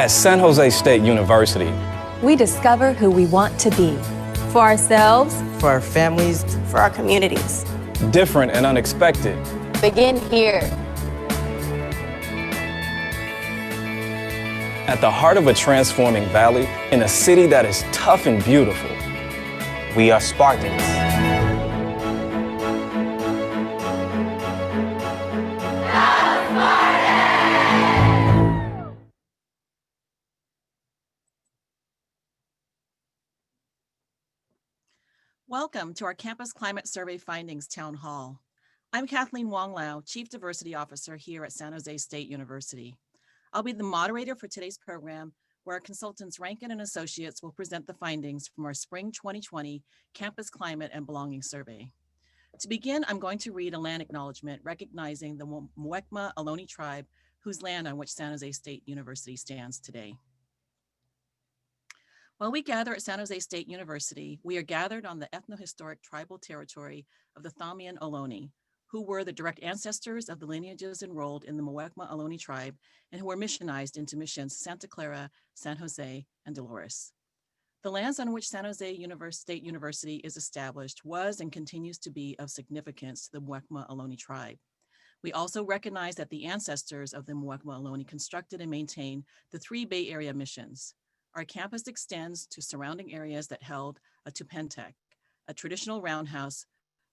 At San Jose State University, we discover who we want to be. For ourselves, for our families, for our communities. Different and unexpected. Begin here. At the heart of a transforming valley, in a city that is tough and beautiful. We are Spartans. Welcome to our Campus Climate Survey Findings Town Hall. I'm Kathleen Wong-Lau, Chief Diversity Officer here at San Jose State University. I'll be the moderator for today's program, where our consultants Rankin and Associates will present the findings from our Spring 2020 Campus Climate and Belonging Survey. To begin, I'm going to read a land acknowledgement recognizing the Muwekma Ohlone tribe, whose land on which San Jose State University stands today. While we gather at San Jose State University, we are gathered on the ethnohistoric tribal territory of the Thamian Ohlone, who were the direct ancestors of the lineages enrolled in the Muwekma Ohlone tribe and who were missionized into missions Santa Clara, San Jose, and Dolores. The lands on which San Jose State University is established was and continues to be of significance to the Muwekma Ohlone tribe. We also recognize that the ancestors of the Muwekma Ohlone constructed and maintained the 3 Bay Area missions. Our campus extends to surrounding areas that held a tupentec, a traditional roundhouse,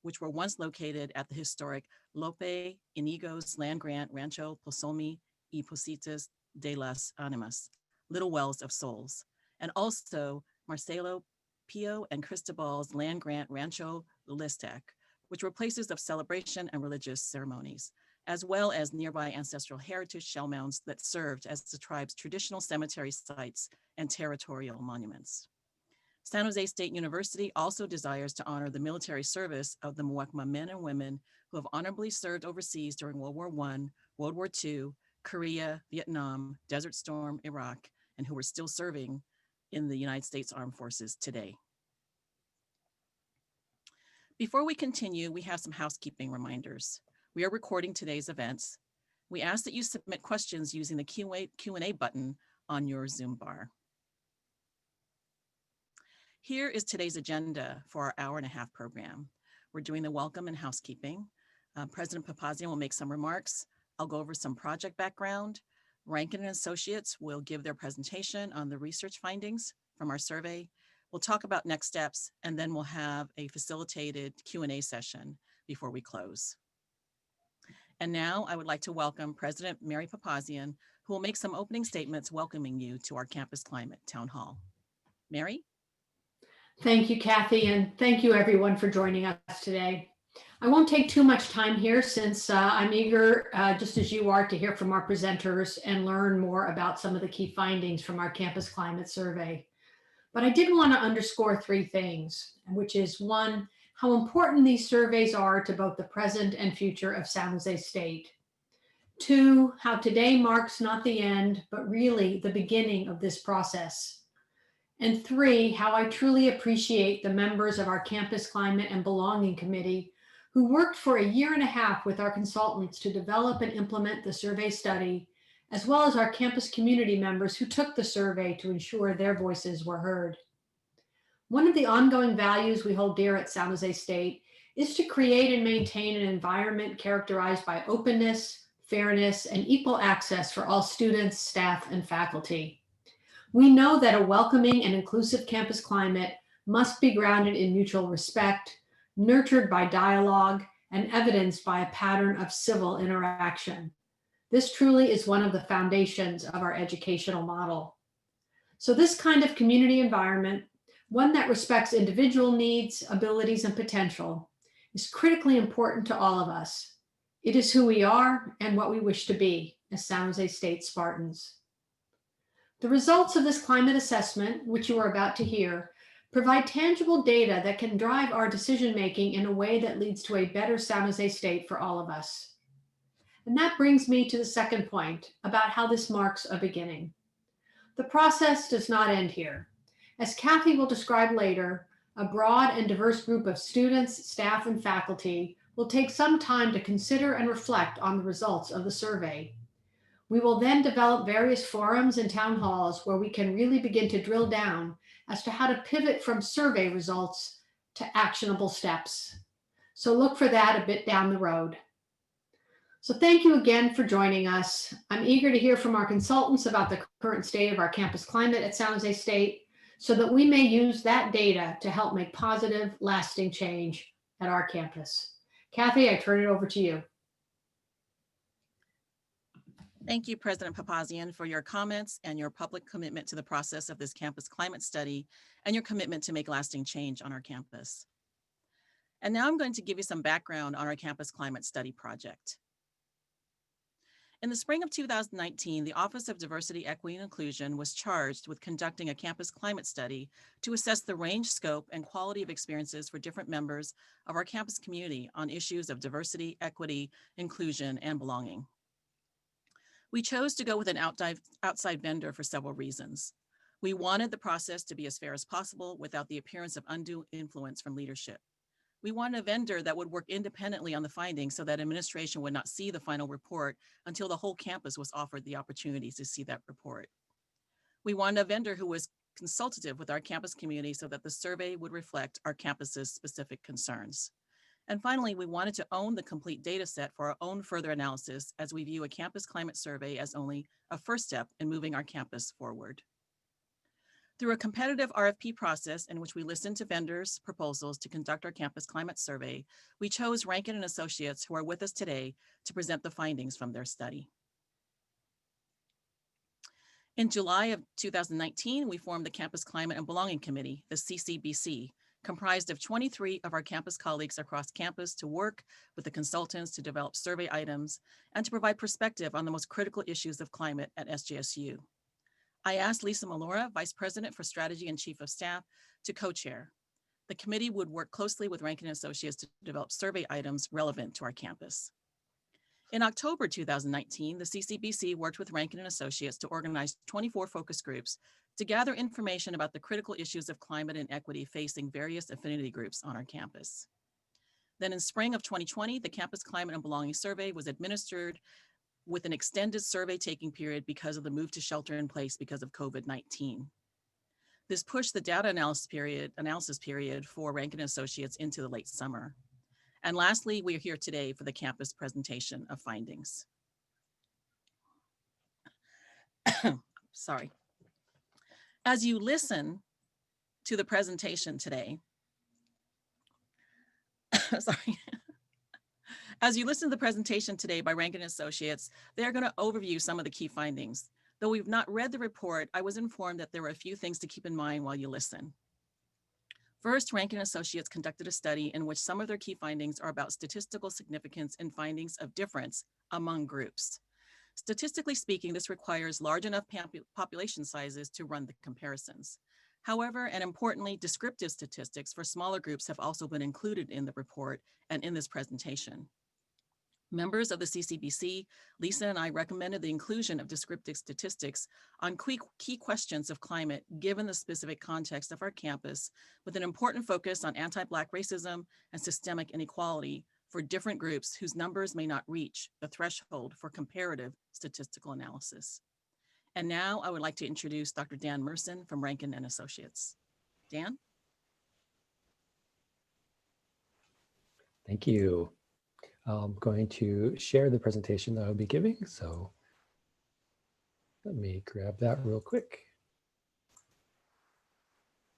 which were once located at the historic Lope Inigos land grant Rancho Posomi y Positas de las Animas, Little Wells of Souls, and also Marcelo Pio and Cristobal's land grant Rancho Listec, which were places of celebration and religious ceremonies, as well as nearby ancestral heritage shell mounds that served as the tribe's traditional cemetery sites and territorial monuments. San Jose State University also desires to honor the military service of the Muwekma men and women who have honorably served overseas during World War I, World War II, Korea, Vietnam, Desert Storm, Iraq, and who are still serving in the United States Armed Forces today. Before we continue, we have some housekeeping reminders. We are recording today's events. We ask that you submit questions using the Q&A button on your Zoom bar. Here is today's agenda for our hour-and-a-half program. We're doing the welcome and housekeeping. President Papazian will make some remarks. I'll go over some project background. Rankin and Associates will give their presentation on the research findings from our survey. We'll talk about next steps, and then we'll have a facilitated Q&A session before we close. And now I would like to welcome President Mary Papazian, who will make some opening statements welcoming you to our Campus Climate Town Hall. Mary? Thank you, Kathy, and thank you everyone for joining us today. I won't take too much time here since I'm eager, just as you are, to hear from our presenters and learn more about some of the key findings from our Campus Climate Survey. But I did want to underscore 3 things, which is 1, how important these surveys are to both the present and future of San Jose State. 2, how today marks not the end, but really the beginning of this process. And 3, how I truly appreciate the members of our Campus Climate and Belonging Committee who worked for a year and a half with our consultants to develop and implement the survey study, as well as our campus community members who took the survey to ensure their voices were heard. One of the ongoing values we hold dear at San Jose State is to create and maintain an environment characterized by openness, fairness, and equal access for all students, staff, and faculty. We know that a welcoming and inclusive campus climate must be grounded in mutual respect, nurtured by dialogue, and evidenced by a pattern of civil interaction. This truly is one of the foundations of our educational model. So this kind of community environment, one that respects individual needs, abilities, and potential, is critically important to all of us. It is who we are and what we wish to be as San Jose State Spartans. The results of this climate assessment, which you are about to hear, provide tangible data that can drive our decision-making in a way that leads to a better San Jose State for all of us. And that brings me to the second point about how this marks a beginning. The process does not end here. As Kathy will describe later, a broad and diverse group of students, staff, and faculty will take some time to consider and reflect on the results of the survey. We will then develop various forums and town halls where we can really begin to drill down as to how to pivot from survey results to actionable steps. So look for that a bit down the road. So thank you again for joining us. I'm eager to hear from our consultants about the current state of our campus climate at San Jose State so that we may use that data to help make positive, lasting change at our campus. Kathy, I turn it over to you. Thank you, President Papazian, for your comments and your public commitment to the process of this campus climate study and your commitment to make lasting change on our campus. And now I'm going to give you some background on our campus climate study project. In the spring of 2019, the Office of Diversity, Equity, and Inclusion was charged with conducting a campus climate study to assess the range, scope, and quality of experiences for different members of our campus community on issues of diversity, equity, inclusion, and belonging. We chose to go with an outside vendor for several reasons. We wanted the process to be as fair as possible without the appearance of undue influence from leadership. We wanted a vendor that would work independently on the findings so that administration would not see the final report until the whole campus was offered the opportunity to see that report. We wanted a vendor who was consultative with our campus community so that the survey would reflect our campus's specific concerns. And finally, we wanted to own the complete data set for our own further analysis as we view a campus climate survey as only a first step in moving our campus forward. Through a competitive RFP process in which we listened to vendors' proposals to conduct our campus climate survey, we chose Rankin & Associates, who are with us today, to present the findings from their study. In July of 2019, we formed the Campus Climate and Belonging Committee, the CCBC, comprised of 23 of our campus colleagues across campus to work with the consultants to develop survey items and to provide perspective on the most critical issues of climate at SJSU. I asked Lisa Malora, Vice President for Strategy and Chief of Staff, to co-chair. The committee would work closely with Rankin & Associates to develop survey items relevant to our campus. In October 2019, the CCBC worked with Rankin & Associates to organize 24 focus groups to gather information about the critical issues of climate and equity facing various affinity groups on our campus. Then in spring of 2020, the Campus Climate and Belonging Survey was administered with an extended survey taking period because of the move to shelter in place because of COVID-19. This pushed the data analysis period for Rankin & Associates into the late summer. And lastly, we are here today for the campus presentation of findings. Sorry. As you listen to the presentation today, sorry. As you listen to the presentation today by Rankin & Associates, they are going to overview some of the key findings. Though we've not read the report, I was informed that there were a few things to keep in mind while you listen. First, Rankin & Associates conducted a study in which some of their key findings are about statistical significance and findings of difference among groups. Statistically speaking, this requires large enough population sizes to run the comparisons. However, and importantly, descriptive statistics for smaller groups have also been included in the report and in this presentation. Members of the CCBC, Lisa and I recommended the inclusion of descriptive statistics on key questions of climate given the specific context of our campus, with an important focus on anti-Black racism and systemic inequality for different groups whose numbers may not reach the threshold for comparative statistical analysis. And now I would like to introduce Dr. Dan Merson from Rankin & Associates. Dan? Thank you. I'm going to share the presentation that I'll be giving. So let me grab that real quick.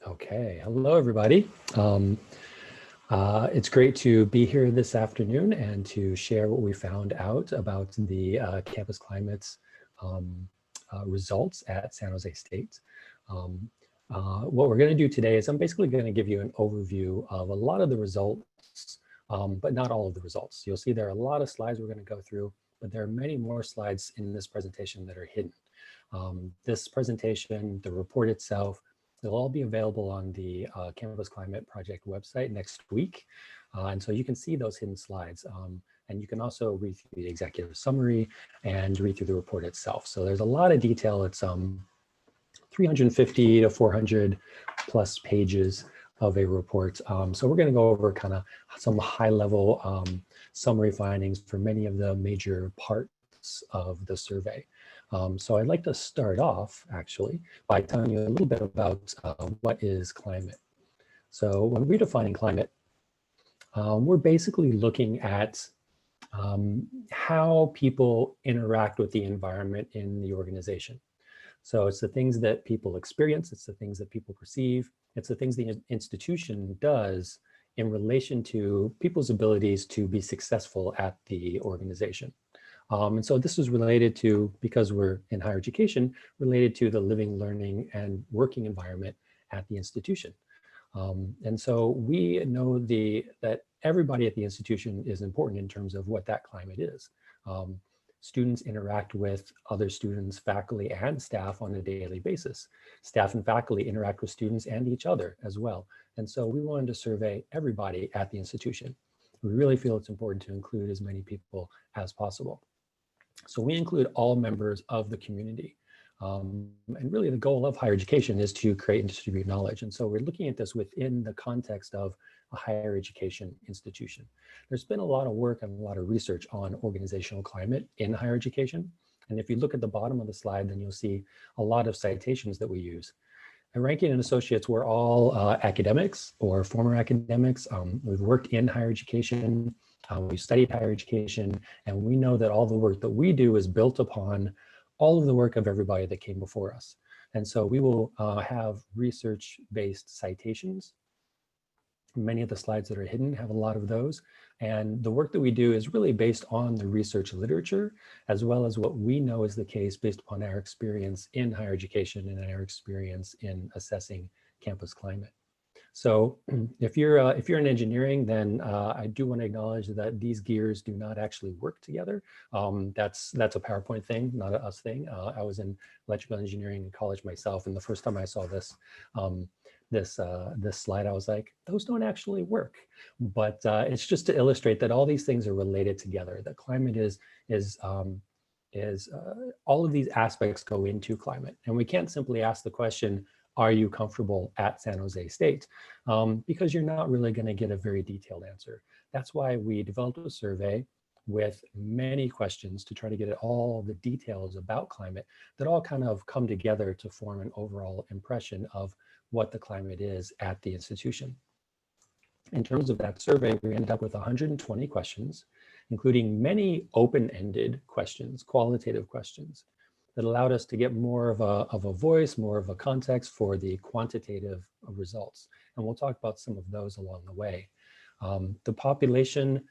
Okay, hello everybody. It's great to be here this afternoon and to share what we found out about the campus climate's results at San Jose State. What we're going to do today is I'm basically going to give you an overview of a lot of the results, but not all of the results. You'll see there are a lot of slides we're going to go through, but there are many more slides in this presentation that are hidden. This presentation, the report itself, they'll all be available on the Campus Climate Project website next week. And so you can see those hidden slides. And you can also read through the executive summary and read through the report itself. So there's a lot of detail. It's 350 to 400 plus pages of a report. So we're going to go over kind of some high level summary findings for many of the major parts of the survey. So I'd like to start off actually by telling you a little bit about what is climate. So when we're defining climate, we're basically looking at how people interact with the environment in the organization. So it's the things that people experience, it's the things that people perceive, it's the things the institution does in relation to people's abilities to be successful at the organization. And so this is related to, because we're in higher education, related to the living, learning, and working environment at the institution. And so we know that everybody at the institution is important in terms of what that climate is. Students interact with other students, faculty, and staff on a daily basis. Staff and faculty interact with students and each other as well. And so we wanted to survey everybody at the institution. We really feel it's important to include as many people as possible. So we include all members of the community. And really the goal of higher education is to create and distribute knowledge. And so we're looking at this within the context of a higher education institution. There's been a lot of work and a lot of research on organizational climate in higher education. And if you look at the bottom of the slide, then you'll see a lot of citations that we use. At Rankin and Associates, we're all academics or former academics. We've worked in higher education, we've studied higher education, and we know that all the work that we do is built upon all of the work of everybody that came before us. And so we will have research-based citations. Many of the slides that are hidden have a lot of those. And the work that we do is really based on the research literature, as well as what we know is the case based upon our experience in higher education and our experience in assessing campus climate. So if you're in engineering, then I do want to acknowledge that these gears do not actually work together. That's a PowerPoint thing, not a us thing. I was in electrical engineering in college myself, and the first time I saw this slide, I was like, those don't actually work. But it's just to illustrate that all these things are related together. That climate is all of these aspects go into climate, and we can't simply ask the question, are you comfortable at San Jose State? Because you're not really going to get a very detailed answer. That's why we developed a survey with many questions to try to get at all the details about climate that all kind of come together to form an overall impression of what the climate is at the institution. In terms of that survey, we ended up with 120 questions, including many open-ended questions, qualitative questions, that allowed us to get more of a voice, more of a context for the quantitative results. And we'll talk about some of those along the way. The population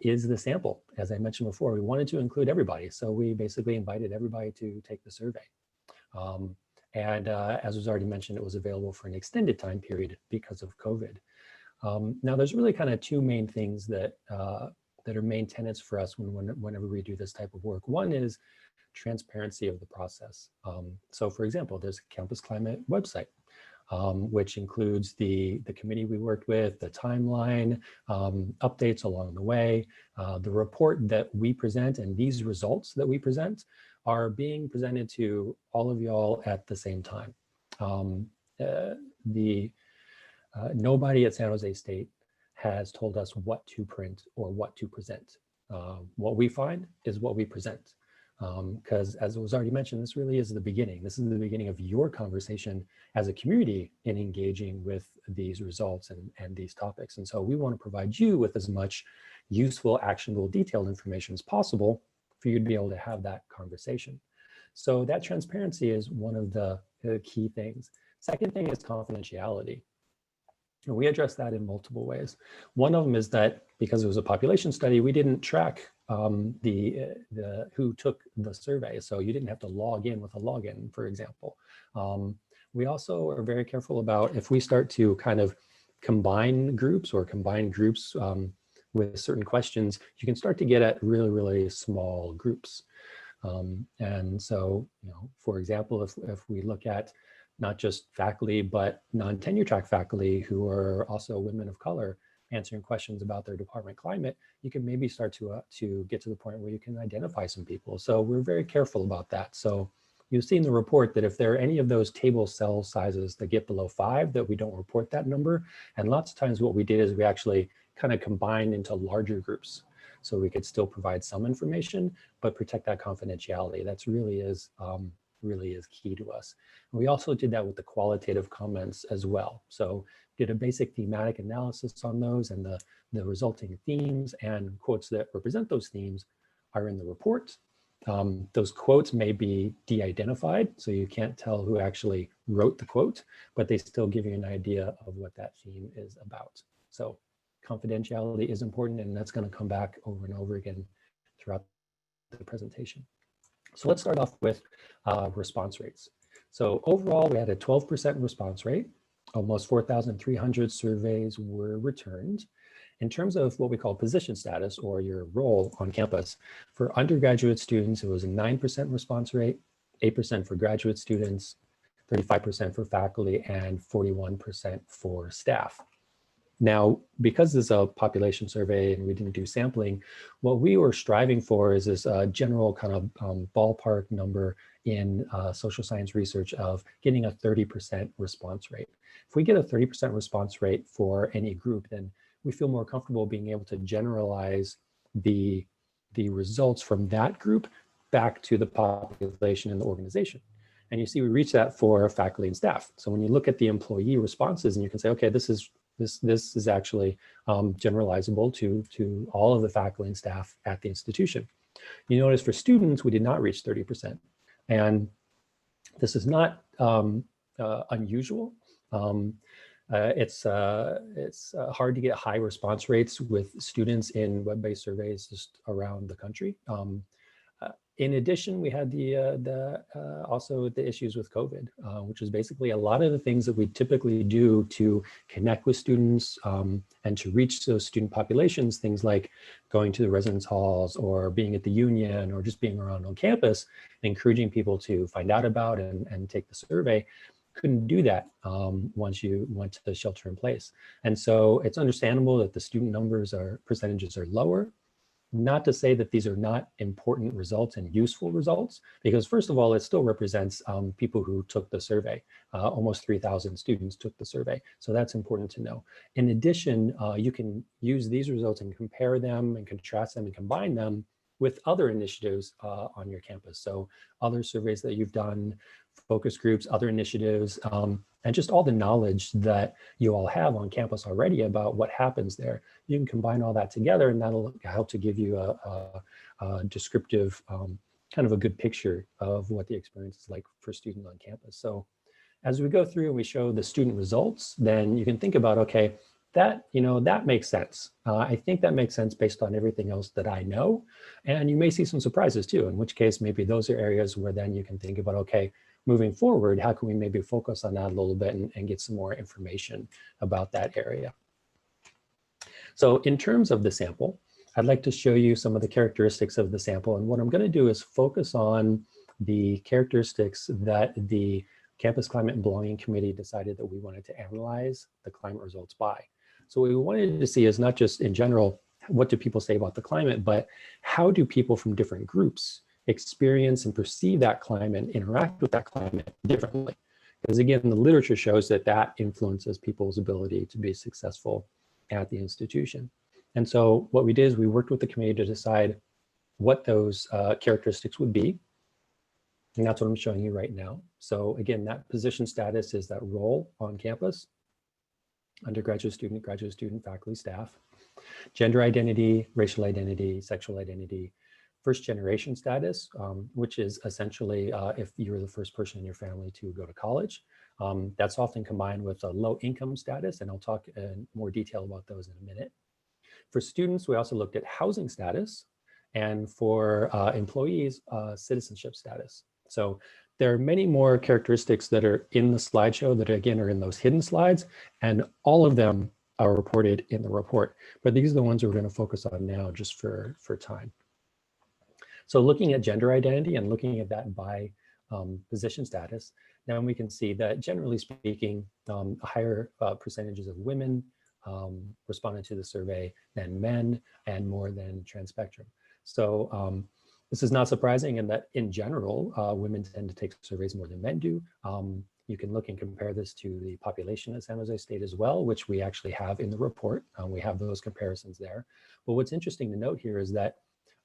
is the sample. As I mentioned before, we wanted to include everybody. So we basically invited everybody to take the survey. As was already mentioned, it was available for an extended time period because of COVID. Now there's really kind of two main things that are main tenets for us whenever we do this type of work. One is transparency of the process. So for example, there's a campus climate website, which includes the committee we worked with, the timeline, updates along the way, the report that we present, and these results that we present are being presented to all of y'all at the same time. Nobody at San Jose State has told us what to print or what to present. What we find is what we present. Because as it was already mentioned, this really is the beginning. This is the beginning of your conversation as a community in engaging with these results and these topics. And so we want to provide you with as much useful, actionable, detailed information as possible for you to be able to have that conversation. So that transparency is one of the key things. Second thing is confidentiality. And we address that in multiple ways. One of them is that because it was a population study, we didn't track who took the survey. So you didn't have to log in with a login, for example. We also are very careful about if we start to kind of combine groups with certain questions, you can start to get at really, really small groups. And so, for example, if we look at not just faculty, but non-tenure track faculty who are also women of color answering questions about their department climate, you can maybe start to get to the point where you can identify some people. So we're very careful about that. So you'll see in the report that if there are any of those table cell sizes that get below 5, that we don't report that number. And lots of times what we did is we actually kind of combined into larger groups. so we could still provide some information, but protect that confidentiality. That's really is key to us. And we also did that with the qualitative comments as well. So did a basic thematic analysis on those, and the resulting themes and quotes that represent those themes are in the report. Those quotes may be de-identified, so you can't tell who actually wrote the quote, but they still give you an idea of what that theme is about. So confidentiality is important, and that's going to come back over and over again throughout the presentation. So let's start off with response rates. So overall, we had a 12% response rate. Almost 4,300 surveys were returned. In terms of what we call position status, or your role on campus, for undergraduate students, it was a 9% response rate, 8% for graduate students, 35% for faculty, and 41% for staff. Now, because this is a population survey and we didn't do sampling, what we were striving for is this general kind of ballpark number in social science research of getting a 30% response rate. If we get a 30% response rate for any group, then we feel more comfortable being able to generalize the results from that group back to the population and the organization. And you see, we reach that for faculty and staff. So when you look at the employee responses, and you can say, okay, this is actually generalizable to all of the faculty and staff at the institution. You notice for students, we did not reach 30%. And this is not unusual. It's hard to get high response rates with students in web-based surveys just around the country. In addition, we had also the issues with COVID, which is basically a lot of the things that we typically do to connect with students and to reach those student populations, things like going to the residence halls or being at the union or just being around on campus, encouraging people to find out about and take the survey. Couldn't do that once you went to the shelter in place. And so it's understandable that the student percentages are lower. Not to say that these are not important results and useful results, because first of all, it still represents people who took the survey. Almost 3,000 students took the survey. So that's important to know. In addition, you can use these results and compare them and contrast them and combine them with other initiatives on your campus. So other surveys that you've done, focus groups, other initiatives, and just all the knowledge that you all have on campus already about what happens there. You can combine all that together, and that'll help to give you a descriptive, kind of a good picture of what the experience is like for students on campus. So as we go through and we show the student results, then you can think about, okay, that makes sense. I think that makes sense based on everything else that I know. And you may see some surprises too, in which case maybe those are areas where then you can think about, okay, moving forward, how can we maybe focus on that a little bit and get some more information about that area? So in terms of the sample, I'd like to show you some of the characteristics of the sample. And what I'm going to do is focus on the characteristics that the Campus Climate and Belonging Committee decided that we wanted to analyze the climate results by. So what we wanted to see is not just in general, what do people say about the climate, but how do people from different groups experience and perceive that climate and interact with that climate differently? Because again, the literature shows that that influences people's ability to be successful at the institution. And so what we did is we worked with the committee to decide what those characteristics would be. And that's what I'm showing you right now. So again, that position status is that role on campus: undergraduate student, graduate student, faculty, staff. Gender identity, racial identity, sexual identity. First generation status, which is essentially if you're the first person in your family to go to college. That's often combined with a low income status, and I'll talk in more detail about those in a minute. For students, we also looked at housing status, and for employees, citizenship status. So there are many more characteristics that are in the slideshow that again are in those hidden slides, and all of them are reported in the report. But these are the ones we're going to focus on now just for time. So looking at gender identity and looking at that by position status, now we can see that generally speaking, higher percentages of women responded to the survey than men, and more than trans spectrum. So this is not surprising in that in general, women tend to take surveys more than men do. You can look and compare this to the population at San Jose State as well, which we actually have in the report. We have those comparisons there. But what's interesting to note here is that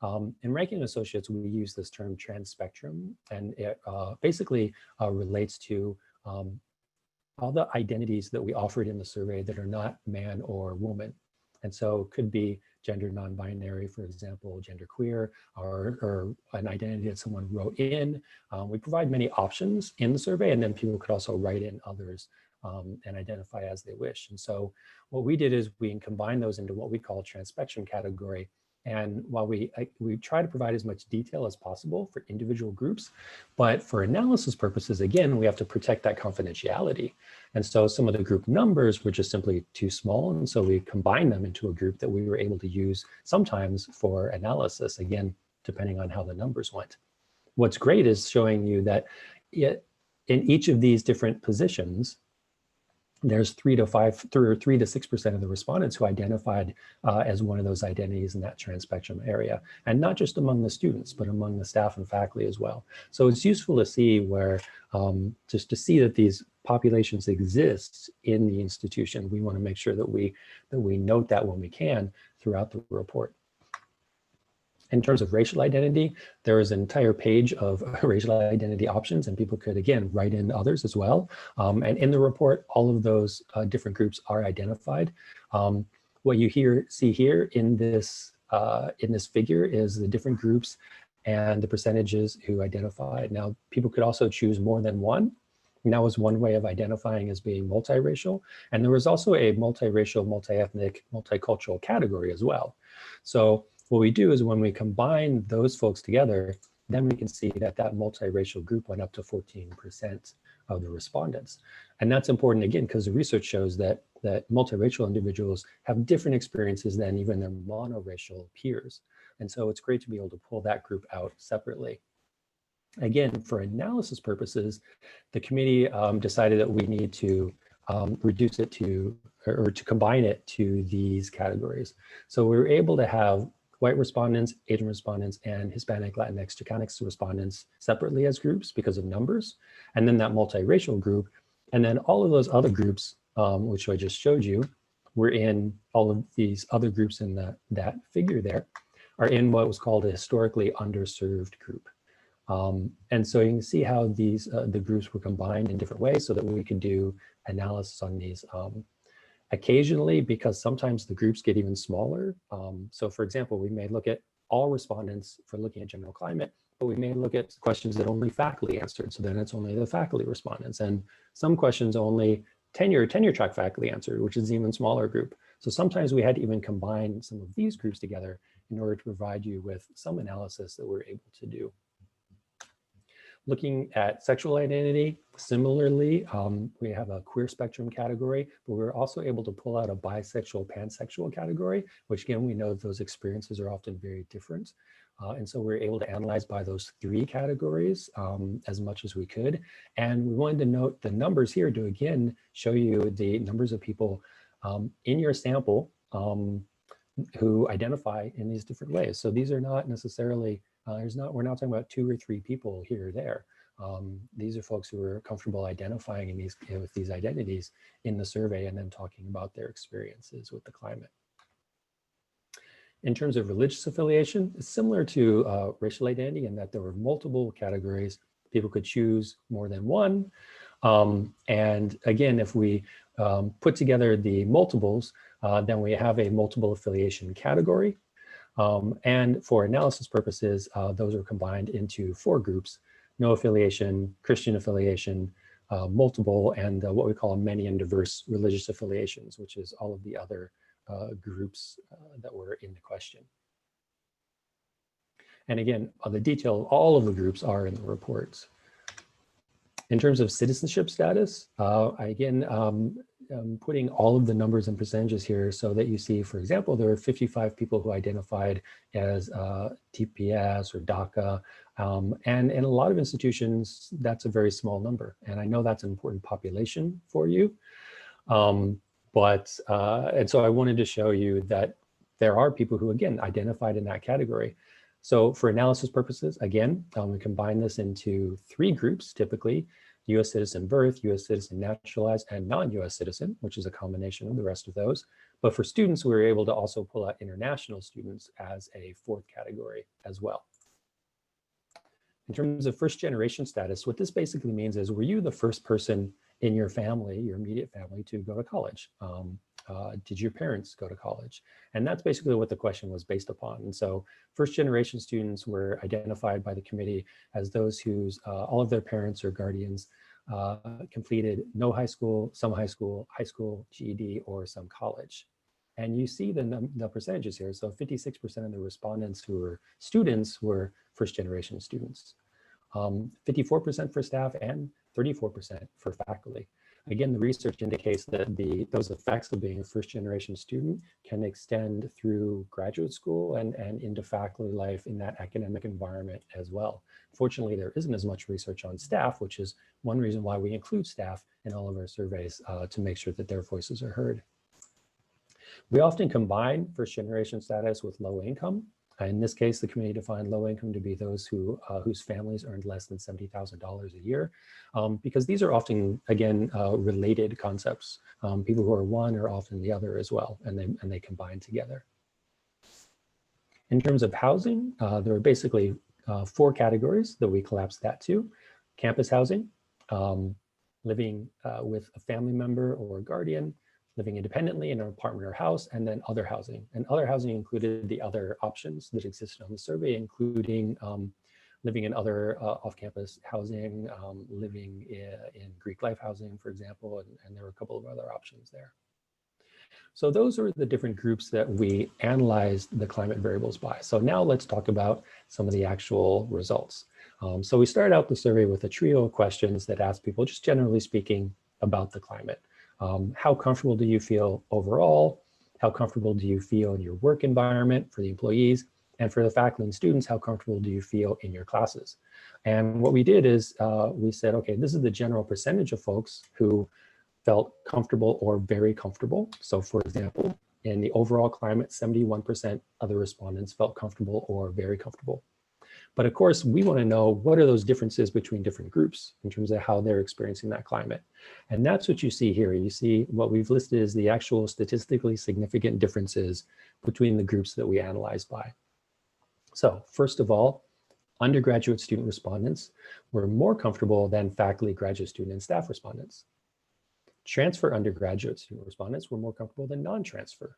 in Ranking Associates, we use this term trans-spectrum, and it basically relates to all the identities that we offered in the survey that are not man or woman. And so it could be gender non-binary, for example, genderqueer, or an identity that someone wrote in. We provide many options in the survey, and then people could also write in others and identify as they wish. And so what we did is we combined those into what we call a trans-spectrum category. And while we try to provide as much detail as possible for individual groups, but for analysis purposes, again, we have to protect that confidentiality. And so some of the group numbers were just simply too small. And so we combined them into a group that we were able to use sometimes for analysis, again, depending on how the numbers went. What's great is showing you that in each of these different positions, there's 3 to 6% of the respondents who identified as one of those identities in that trans-spectrum area. And not just among the students, but among the staff and faculty as well. So it's useful to see where, just to see that these populations exist in the institution. We want to make sure that we note that when we can throughout the report. In terms of racial identity, there is an entire page of racial identity options, and people could, again, write in others as well. And in the report, all of those different groups are identified. What you see here in this figure is the different groups and the percentages who identified. Now, people could also choose more than one. And that was one way of identifying as being multiracial. And there was also a multiracial, multi-ethnic, multicultural category as well. So what we do is when we combine those folks together, then we can see that that multiracial group went up to 14% of the respondents. And that's important, again, because the research shows that multiracial individuals have different experiences than even their monoracial peers. And so it's great to be able to pull that group out separately. Again, for analysis purposes, the committee decided that we need to reduce it to, or to combine it to these categories. So we were able to have white respondents, Asian respondents, and Hispanic, Latinx, Chicanx respondents separately as groups because of numbers, and then that multiracial group. And then all of those other groups, which I just showed you, were in all of these other groups in that figure there, are in what was called a historically underserved group. And so you can see how these the groups were combined in different ways so that we could do analysis on these occasionally, because sometimes the groups get even smaller. So for example, we may look at all respondents for looking at general climate, but we may look at questions that only faculty answered. So then it's only the faculty respondents, and some questions only tenure track faculty answered, which is an even smaller group. So sometimes we had to even combine some of these groups together in order to provide you with some analysis that we're able to do. Looking at sexual identity, similarly, we have a queer spectrum category, but we're also able to pull out a bisexual, pansexual category, which again, we know those experiences are often very different. And so we're able to analyze by those 3 categories as much as we could. And we wanted to note the numbers here to again show you the numbers of people in your sample who identify in these different ways. So these are not necessarily, we're not talking about 2 or 3 people here or there. These are folks who are comfortable identifying in with these identities in the survey and then talking about their experiences with the climate. In terms of religious affiliation, it's similar to racial identity in that there were multiple categories. People could choose more than one. And again, if we put together the multiples, then we have a multiple affiliation category. And for analysis purposes, those are combined into 4 groups: no affiliation, Christian affiliation, multiple, and what we call many and diverse religious affiliations, which is all of the other groups that were in the question. And again, the detail of all of the groups are in the reports. In terms of citizenship status, I'm putting all of the numbers and percentages here so that you see, for example, there are 55 people who identified as TPS or DACA. And in a lot of institutions, that's a very small number. And I know that's an important population for you. And so I wanted to show you that there are people who, again, identified in that category. So for analysis purposes, again, we combine this into 3 groups typically. US citizen birth, US citizen naturalized, and non-US citizen, which is a combination of the rest of those. But for students, we were able to also pull out international students as a fourth category as well. In terms of first generation status, what this basically means is, were you the first person in your family, your immediate family, to go to college? Did your parents go to college? And that's basically what the question was based upon. And so first generation students were identified by the committee as those whose all of their parents or guardians completed no high school, some high school, GED, or some college. And you see the percentages here. So 56% of the respondents who were students were first generation students. 54% for staff and 34% for faculty. Again, the research indicates that those effects of being a first generation student can extend through graduate school and into faculty life in that academic environment as well. Fortunately, there isn't as much research on staff, which is one reason why we include staff in all of our surveys to make sure that their voices are heard. We often combine first generation status with low income. In this case, the committee defined low income to be those whose families earned less than $70,000 a year, because these are often, again, related concepts. People who are one are often the other as well, and they combine together. In terms of housing, there are basically 4 categories that we collapsed that to: campus housing, living with a family member or guardian, living independently in an apartment or house, and then other housing. And other housing included the other options that existed on the survey, including living in other off-campus housing, living in Greek life housing, for example, and there were a couple of other options there. So those are the different groups that we analyzed the climate variables by. So now let's talk about some of the actual results. So we started out the survey with a trio of questions that asked people, just generally speaking, about the climate. How comfortable do you feel overall? How comfortable do you feel in your work environment for the employees? And for the faculty and students, how comfortable do you feel in your classes? And what we did is we said, okay, this is the general percentage of folks who felt comfortable or very comfortable. So for example, in the overall climate, 71% of the respondents felt comfortable or very comfortable. But of course, we want to know, what are those differences between different groups in terms of how they're experiencing that climate? And that's what you see here. You see what we've listed as the actual statistically significant differences between the groups that we analyzed by. So first of all, undergraduate student respondents were more comfortable than faculty, graduate student, and staff respondents. Transfer undergraduate student respondents were more comfortable than non-transfer.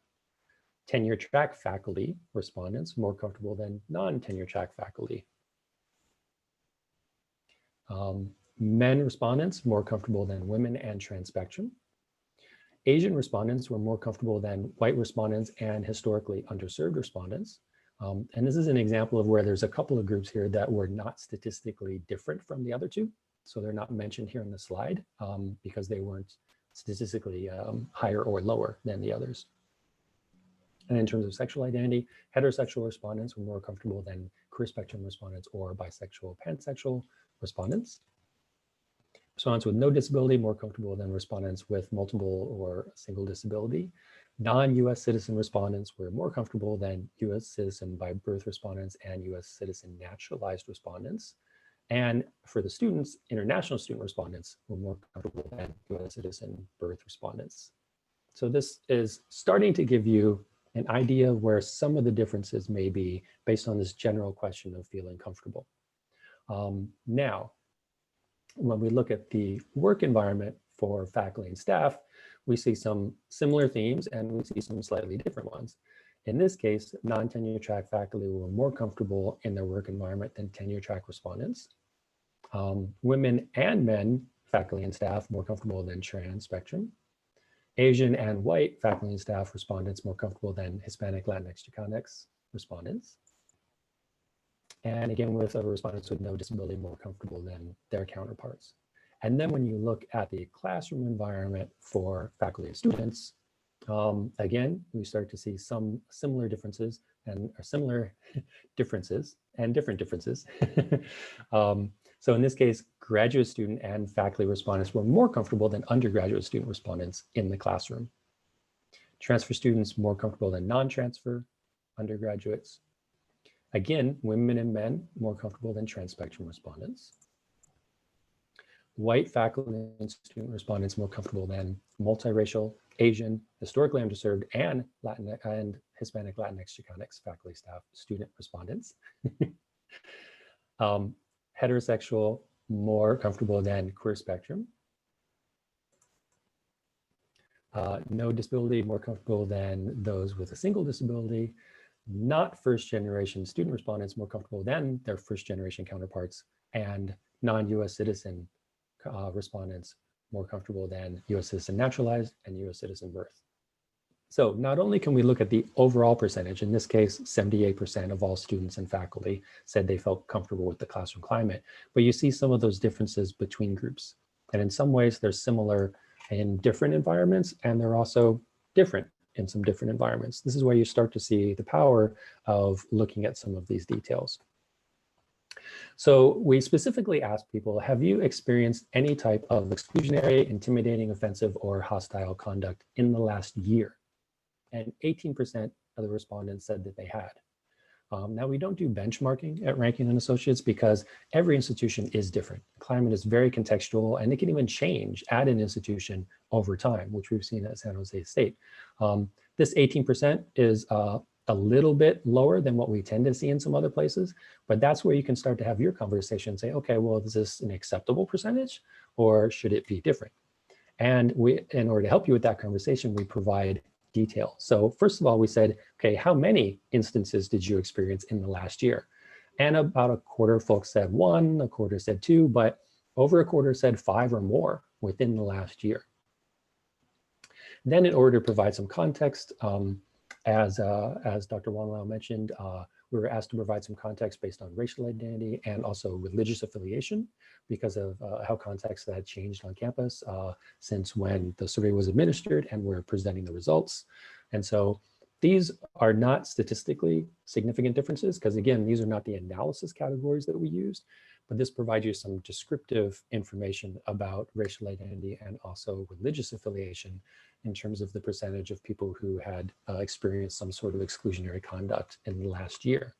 Tenure track faculty respondents more comfortable than non-tenure track faculty. Men respondents more comfortable than women and trans spectrum. Asian respondents were more comfortable than white respondents and historically underserved respondents. And this is an example of where there's a couple of groups here that were not statistically different from the other two. So they're not mentioned here in the slide because they weren't statistically higher or lower than the others. And in terms of sexual identity, heterosexual respondents were more comfortable than queer spectrum respondents or bisexual, pansexual respondents. Respondents with no disability more comfortable than respondents with multiple or single disability. Non-US citizen respondents were more comfortable than US citizen by birth respondents and US citizen naturalized respondents. And for the students, international student respondents were more comfortable than US citizen birth respondents. So this is starting to give you an idea of where some of the differences may be based on this general question of feeling comfortable. Now, when we look at the work environment for faculty and staff, we see some similar themes and we see some slightly different ones. In this case, non-tenure track faculty were more comfortable in their work environment than tenure track respondents. Women and men, faculty and staff, more comfortable than trans spectrum. Asian and white faculty and staff respondents more comfortable than Hispanic, Latinx, Chicanx respondents. And again, with respondents with no disability more comfortable than their counterparts. And then when you look at the classroom environment for faculty and students, again, we start to see some similar differences and similar differences and different differences. So in this case, graduate student and faculty respondents were more comfortable than undergraduate student respondents in the classroom. Transfer students more comfortable than non-transfer undergraduates. Again, women and men more comfortable than trans spectrum respondents. white faculty and student respondents more comfortable than multiracial, Asian, historically underserved, and Latin and Hispanic Latinx Chicanics faculty, staff, student respondents. Heterosexual, more comfortable than queer spectrum. No disability, more comfortable than those with a single disability. Not first generation student respondents, more comfortable than their first generation counterparts. And non-US citizen respondents, more comfortable than US citizen naturalized and US citizen birth. So not only can we look at the overall percentage, in this case, 78% of all students and faculty said they felt comfortable with the classroom climate, but you see some of those differences between groups. And in some ways they're similar in different environments, and they're also different in some different environments. This is where you start to see the power of looking at some of these details. So we specifically asked people, have you experienced any type of exclusionary, intimidating, offensive, or hostile conduct in the last year? And 18% of the respondents said that they had. Now, we don't do benchmarking at Rankin and Associates because every institution is different. Climate is very contextual, and it can even change at an institution over time, which we've seen at San Jose State. This 18% is a little bit lower than what we tend to see in some other places, but that's where you can start to have your conversation and say, okay, well, is this an acceptable percentage or should it be different? And in order to help you with that conversation, we provide detail. So first of all, we said, okay, how many instances did you experience in the last year? And about a quarter of folks said 1, a quarter said 2, but over a quarter said 5 or more within the last year. Then in order to provide some context, as Dr. Wanlau mentioned, we were asked to provide some context based on racial identity and also religious affiliation because of how context that had changed on campus since when the survey was administered and we're presenting the results. And so these are not statistically significant differences because again, these are not the analysis categories that we used, but this provides you some descriptive information about racial identity and also religious affiliation in terms of the percentage of people who had experienced some sort of exclusionary conduct in the last year.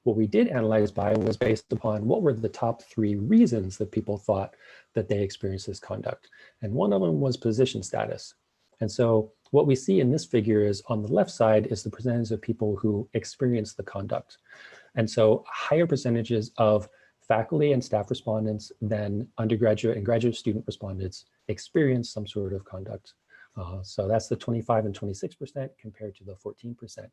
What we did analyze by was based upon what were the top 3 reasons that people thought that they experienced this conduct. And one of them was position status. And so what we see in this figure is on the left side is the percentage of people who experienced the conduct. And so higher percentages of faculty and staff respondents than undergraduate and graduate student respondents experienced some sort of conduct. So that's the 25 and 26% compared to the 14%.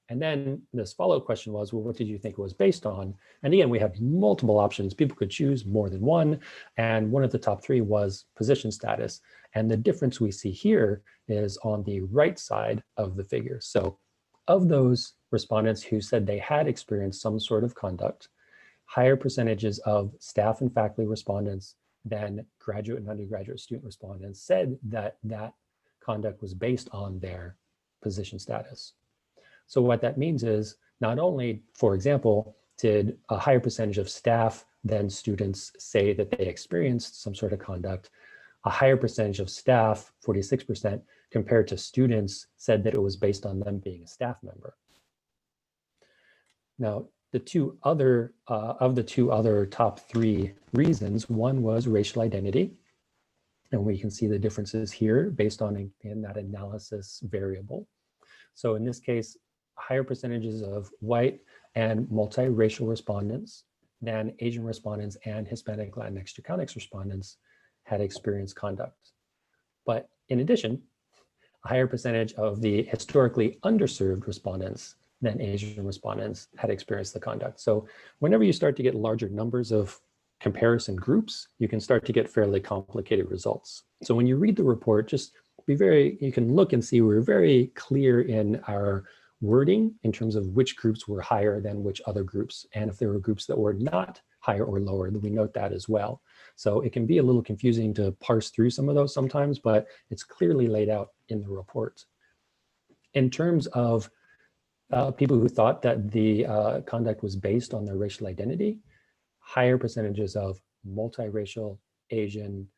And then this follow-up question was, well, what did you think it was based on? And again, we have multiple options. People could choose more than one. And one of the top 3 was position status. And the difference we see here is on the right side of the figure. So of those respondents who said they had experienced some sort of conduct, higher percentages of staff and faculty respondents than graduate and undergraduate student respondents said that that conduct was based on their position status. So what that means is not only, for example, did a higher percentage of staff than students say that they experienced some sort of conduct, a higher percentage of staff, 46%, compared to students said that it was based on them being a staff member. Now, the two other top 3 reasons, one was racial identity. And we can see the differences here based on in that analysis variable. So in this case, higher percentages of white and multiracial respondents than Asian respondents and Hispanic Latinx Chicanics respondents had experienced conduct. But in addition, a higher percentage of the historically underserved respondents than Asian respondents had experienced the conduct. So whenever you start to get larger numbers of comparison groups, you can start to get fairly complicated results. So when you read the report, just you can look and see we're very clear in our wording in terms of which groups were higher than which other groups. And if there were groups that were not higher or lower, then we note that as well. So it can be a little confusing to parse through some of those sometimes, but it's clearly laid out in the report. In terms of people who thought that the conduct was based on their racial identity, higher percentages of multiracial, Asian,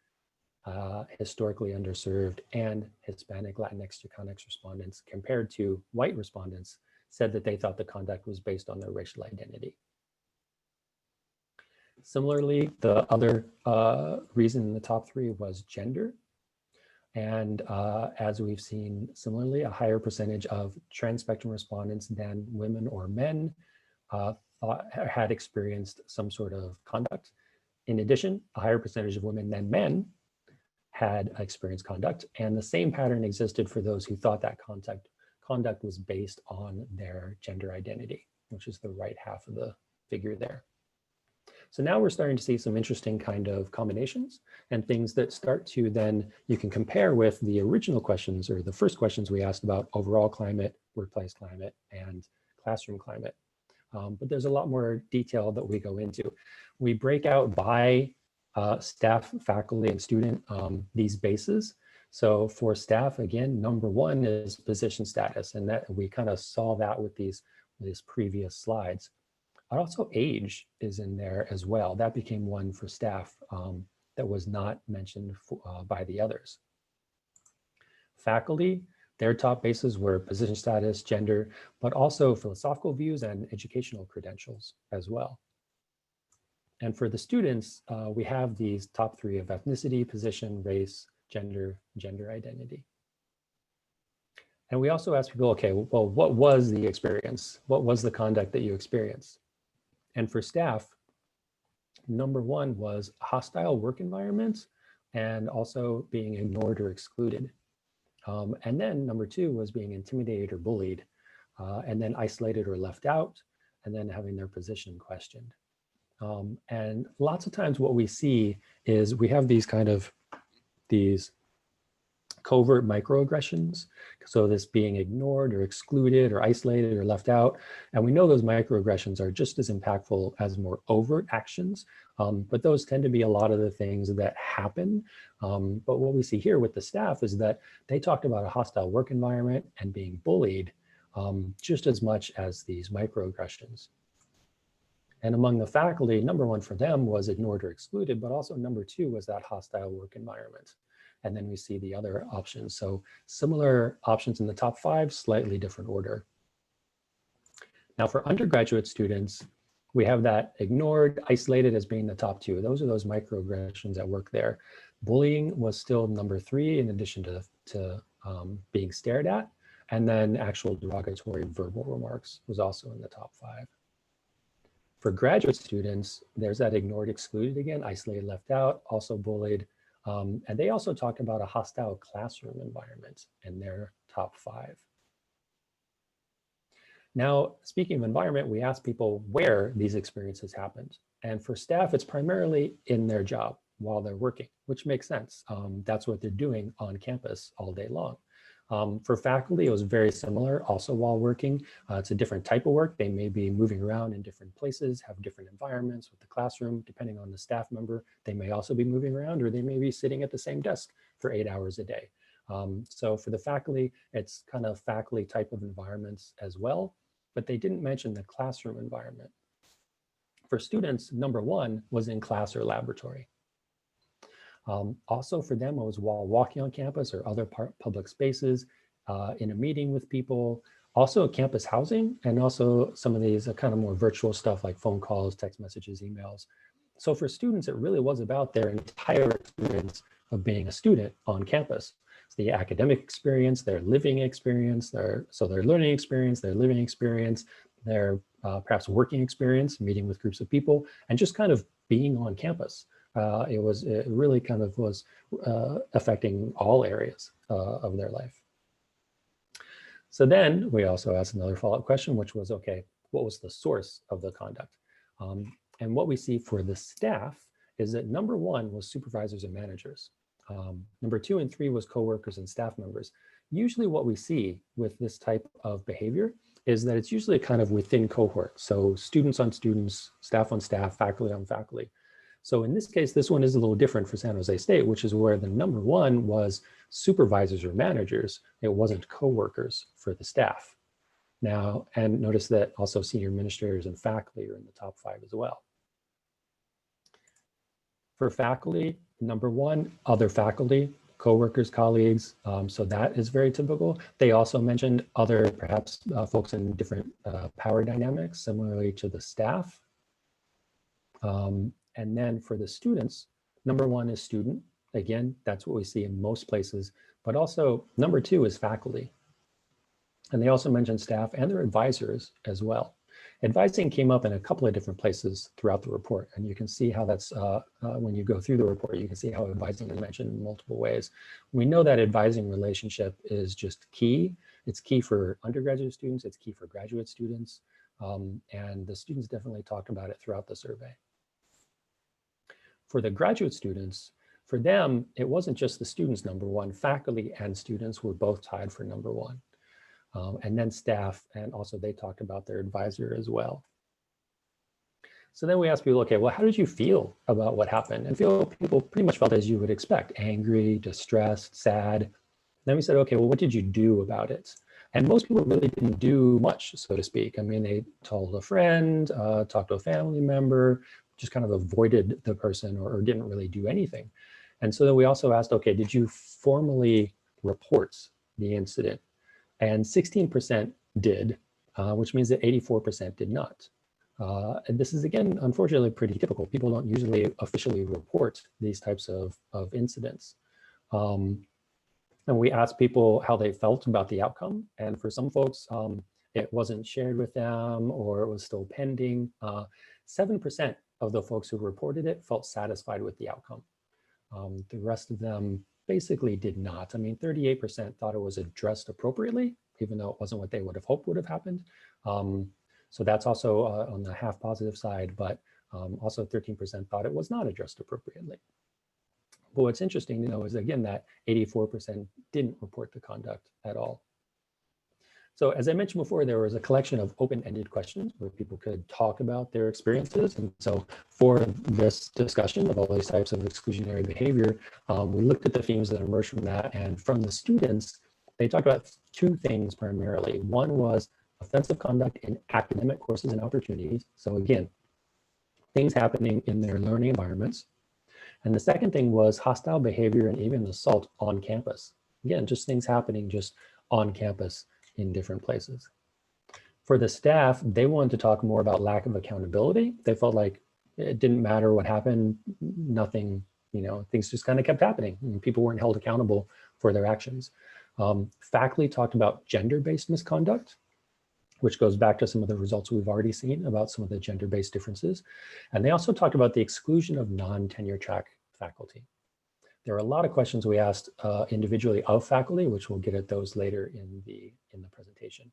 historically underserved, and Hispanic Latinx Chicanics respondents compared to white respondents said that they thought the conduct was based on their racial identity. Similarly, the other reason in the top three was gender. And as we've seen similarly, a higher percentage of trans spectrum respondents than women or men had experienced some sort of conduct. In addition, a higher percentage of women than men had experienced conduct, and the same pattern existed for those who thought that conduct was based on their gender identity, which is the right half of the figure there. So now we're starting to see some interesting kind of combinations and things that start to then you can compare with the original questions or the first questions we asked about overall climate, workplace climate, and classroom climate. But there's a lot more detail that we go into. We break out by staff, faculty, and student these bases. So for staff, again, number one is position status, and that we kind of saw that with these previous slides. Also age is in there as well. That became one for staff that was not mentioned by the others. Faculty, their top bases were position status, gender, but also philosophical views and educational credentials as well. And for the students, we have these top three of ethnicity, position, race, gender identity. And we also ask people, okay, well, what was the experience? What was the conduct that you experienced? And for staff, number one was hostile work environments and also being ignored or excluded. And then number two was being intimidated or bullied, and then isolated or left out, and then having their position questioned. And lots of times what we see is we have these covert microaggressions. So this being ignored or excluded or isolated or left out. And we know those microaggressions are just as impactful as more overt actions, but those tend to be a lot of the things that happen. But what we see here with the staff is that they talked about a hostile work environment and being bullied just as much as these microaggressions. And among the faculty, number one for them was ignored or excluded, but also number two was that hostile work environment. And then we see the other options. So similar options in the top five, slightly different order. Now for undergraduate students, we have that ignored, isolated as being the top two. Those are those microaggressions at work there. Bullying was still number three in addition to being stared at. And then actual derogatory verbal remarks was also in the top five. For graduate students, there's that ignored, excluded again, isolated, left out, also bullied. And they also talked about a hostile classroom environment in their top five. Now, speaking of environment, we asked people where these experiences happened. And for staff, it's primarily in their job while they're working, which makes sense. That's what they're doing on campus all day long. For faculty, it was very similar, also while working. It's a different type of work. They may be moving around in different places, have different environments with the classroom, depending on the staff member. They may also be moving around, or they may be sitting at the same desk for 8 hours a day. So for the faculty, it's kind of faculty type of environments as well, but they didn't mention the classroom environment. For students, number one was in class or laboratory. Also for them, it was while walking on campus or other public spaces, in a meeting with people, also campus housing, and also some of these kind of more virtual stuff like phone calls, text messages, emails. So for students, it really was about their entire experience of being a student on campus. It's the academic experience, their living experience, their learning experience, their living experience, their perhaps working experience, meeting with groups of people, and just kind of being on campus. It really kind of was affecting all areas of their life. So then we also asked another follow-up question, which was, okay, what was the source of the conduct? And what we see for the staff is that number one was supervisors and managers. Number two and three was coworkers and staff members. Usually what we see with this type of behavior is that it's usually kind of within cohort. So students on students, staff on staff, faculty on faculty. So in this case, this one is a little different for San Jose State, which is where the number one was supervisors or managers. It wasn't coworkers for the staff. Now, and notice that also senior administrators and faculty are in the top five as well. For faculty, number one, other faculty, coworkers, colleagues. So that is very typical. They also mentioned other perhaps folks in different power dynamics, similarly to the staff. And then for the students, number one is student. Again, that's what we see in most places, but also number two is faculty. And they also mentioned staff and their advisors as well. Advising came up in a couple of different places throughout the report. And you can see how that's, when you go through the report, you can see how advising is mentioned in multiple ways. We know that advising relationship is just key. It's key for undergraduate students, it's key for graduate students. And the students definitely talked about it throughout the survey. For the graduate students, for them, it wasn't just the students, number one, faculty and students were both tied for number one. And then staff, and also they talked about their advisor as well. So then we asked people, okay, well, how did you feel about what happened? And people pretty much felt as you would expect, angry, distressed, sad. Then we said, okay, well, what did you do about it? And most people really didn't do much, so to speak. I mean, they told a friend, talked to a family member, just kind of avoided the person or didn't really do anything. And so then we also asked, okay, did you formally report the incident? And 16% did, which means that 84% did not. And this is, again, unfortunately, pretty typical. People don't usually officially report these types of incidents. And we asked people how they felt about the outcome. And for some folks, it wasn't shared with them or it was still pending. 7% of the folks who reported it felt satisfied with the outcome. The rest of them basically did not. I mean, 38% thought it was addressed appropriately, even though it wasn't what they would have hoped would have happened. So that's also on the half positive side, but also 13% thought it was not addressed appropriately. But what's interesting to know is, again, that 84% didn't report the conduct at all. So as I mentioned before, there was a collection of open-ended questions where people could talk about their experiences. And so for this discussion of all these types of exclusionary behavior, we looked at the themes that emerged from that. And from the students, they talked about two things primarily. One was offensive conduct in academic courses and opportunities. So again, things happening in their learning environments. And the second thing was hostile behavior and even assault on campus. Again, just things happening just on campus in different places. For the staff, they wanted to talk more about lack of accountability. They felt like it didn't matter what happened, nothing, things just kind of kept happening and people weren't held accountable for their actions. Faculty talked about gender-based misconduct, which goes back to some of the results we've already seen about some of the gender-based differences. And they also talked about the exclusion of non-tenure track faculty. There are a lot of questions we asked individually of faculty, which we'll get at those later in the presentation.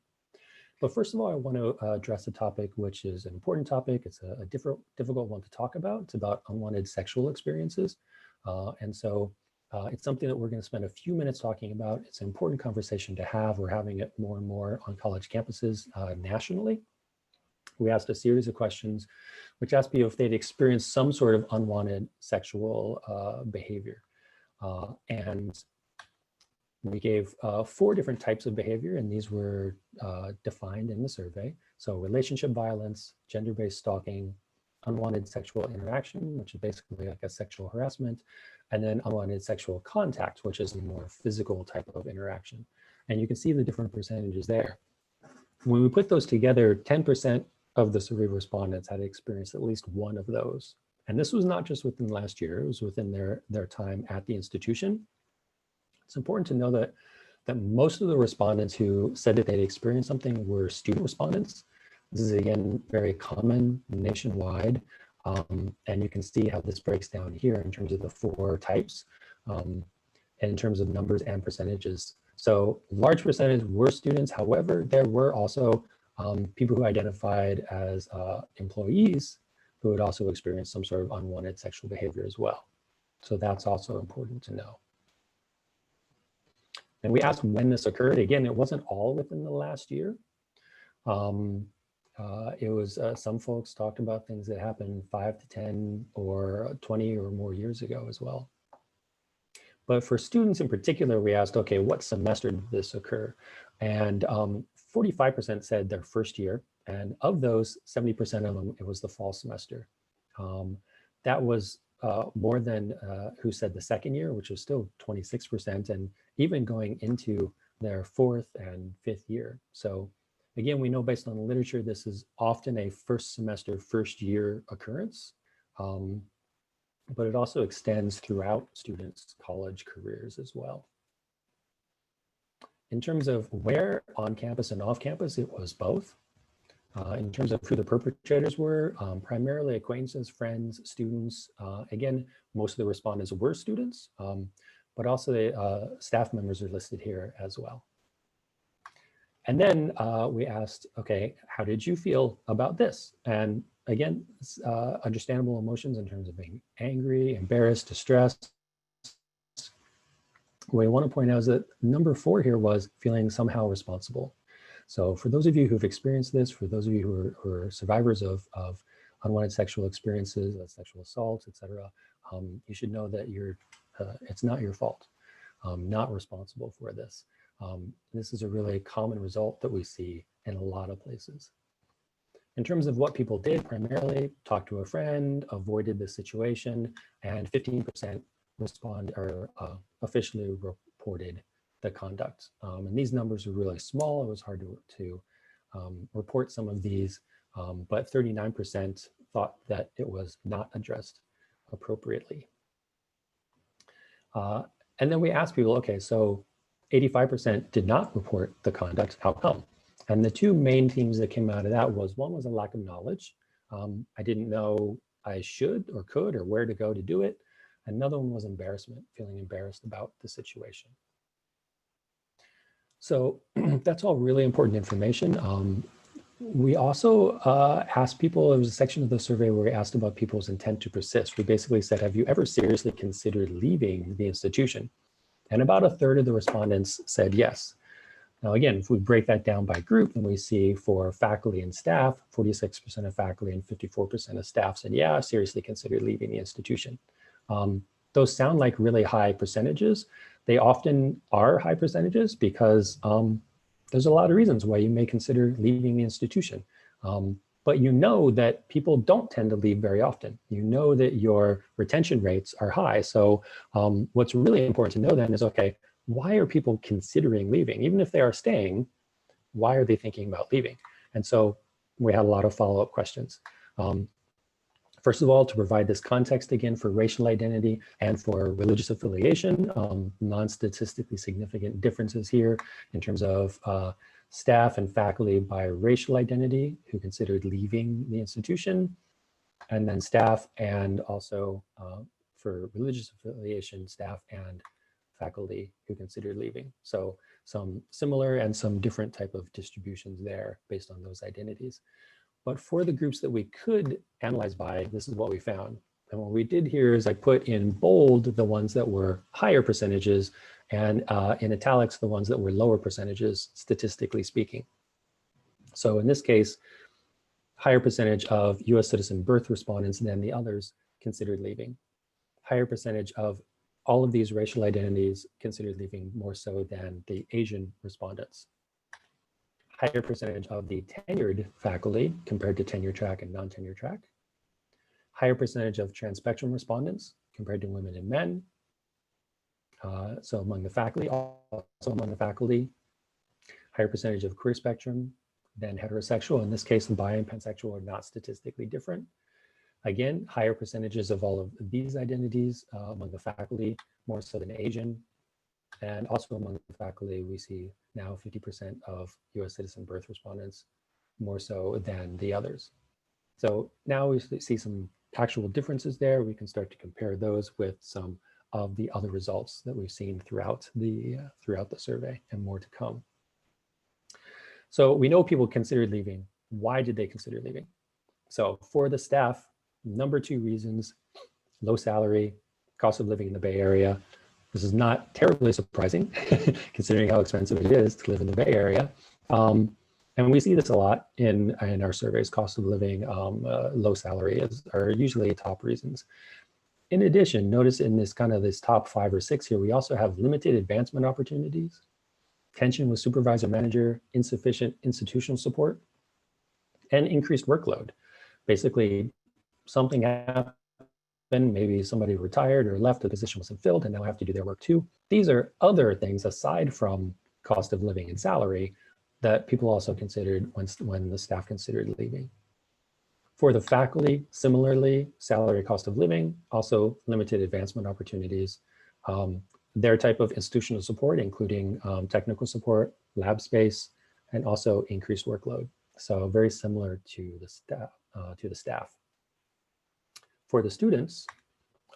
But first of all, I want to address a topic which is an important topic. It's a difficult one to talk about. It's about unwanted sexual experiences. And so it's something that we're going to spend a few minutes talking about. It's an important conversation to have. We're having it more and more on college campuses nationally. We asked a series of questions which asked people if they'd experienced some sort of unwanted sexual behavior. And we gave 4 different types of behavior, and these were defined in the survey. So relationship violence, gender-based stalking, unwanted sexual interaction, which is basically like a sexual harassment, and then unwanted sexual contact, which is a more physical type of interaction. And you can see the different percentages there. When we put those together, 10% of the survey respondents had experienced at least one of those. And this was not just within last year, it was within their time at the institution. It's important to know that most of the respondents who said that they'd experienced something were student respondents. This is, again, very common nationwide. And you can see how this breaks down here in terms of the 4 types and in terms of numbers and percentages. So large percentage were students. However, there were also people who identified as employees who had also experienced some sort of unwanted sexual behavior as well. So that's also important to know. And we asked when this occurred. Again, it wasn't all within the last year. It was some folks talked about things that happened 5 to 10 or 20 or more years ago as well. But for students in particular, we asked, okay, what semester did this occur? And 45% said their first year. And of those, 70% of them, it was the fall semester. That was more than who said the second year, which was still 26%, and even going into their 4th and 5th year. So again, we know based on the literature, this is often a first semester, first year occurrence. but it also extends throughout students' college careers as well. In terms of where on campus and off campus, it was both. In terms of who the perpetrators were, primarily acquaintances, friends, students. Again, most of the respondents were students, but also the staff members are listed here as well. And then we asked, okay, how did you feel about this? And again, understandable emotions in terms of being angry, embarrassed, distressed. What I want to point out is that number 4 here was feeling somehow responsible. So for those of you who've experienced this, for those of you who are survivors of unwanted sexual experiences, sexual assaults, etc., you should know that it's not your fault, not responsible for this. This is a really common result that we see in a lot of places. In terms of what people did, primarily talked to a friend, avoided the situation, and 15% officially reported the conduct. And these numbers are really small. It was hard to report some of these, but 39% thought that it was not addressed appropriately. And then we asked people, okay, so 85% did not report the conduct. How come? And the 2 main themes that came out of that was, one was a lack of knowledge. I didn't know I should or could or where to go to do it. Another one was embarrassment, feeling embarrassed about the situation. So that's all really important information. We also asked people, it was a section of the survey where we asked about people's intent to persist. We basically said, have you ever seriously considered leaving the institution? And about a third of the respondents said yes. Now, again, if we break that down by group, then we see for faculty and staff, 46% of faculty and 54% of staff said, yeah, I've seriously considered leaving the institution. Those sound like really high percentages. They often are high percentages because there's a lot of reasons why you may consider leaving the institution. But you know that people don't tend to leave very often. You know that your retention rates are high. So what's really important to know then is, okay, why are people considering leaving? Even if they are staying, why are they thinking about leaving? And so we had a lot of follow-up questions. First of all, to provide this context again for racial identity and for religious affiliation, non-statistically significant differences here in terms of staff and faculty by racial identity who considered leaving the institution, and then staff and also for religious affiliation, staff and faculty who considered leaving. So some similar and some different type of distributions there based on those identities. But for the groups that we could analyze by, this is what we found. And what we did here is I put in bold the ones that were higher percentages and in italics the ones that were lower percentages, statistically speaking. So in this case, higher percentage of US citizen birth respondents than the others considered leaving. Higher percentage of all of these racial identities considered leaving more so than the Asian respondents. Higher percentage of the tenured faculty compared to tenure track and non-tenure track. Higher percentage of trans-spectrum respondents compared to women and men. So among the faculty, higher percentage of queer spectrum than heterosexual. In this case, the bi and pansexual are not statistically different. Again, higher percentages of all of these identities among the faculty, more so than Asian. And also among the faculty, we see now 50% of US citizen birth respondents, more so than the others. So now we see some actual differences there. We can start to compare those with some of the other results that we've seen throughout the survey, and more to come. So we know people considered leaving. Why did they consider leaving? So for the staff, number 2 reasons: low salary, cost of living in the Bay Area. This is not terribly surprising considering how expensive it is to live in the Bay Area. And we see this a lot in our surveys. Cost of living, low salary are usually top reasons. In addition, notice in this this top 5 or 6 here, we also have limited advancement opportunities, tension with supervisor manager, insufficient institutional support, and increased workload. Basically, something happened, maybe somebody retired or left, the position wasn't filled, and now have to do their work too. These are other things aside from cost of living and salary that people also considered when the staff considered leaving. For the faculty, similarly, salary, cost of living, also limited advancement opportunities. Their type of institutional support, including technical support, lab space, and also increased workload. So very similar to the staff. For the students,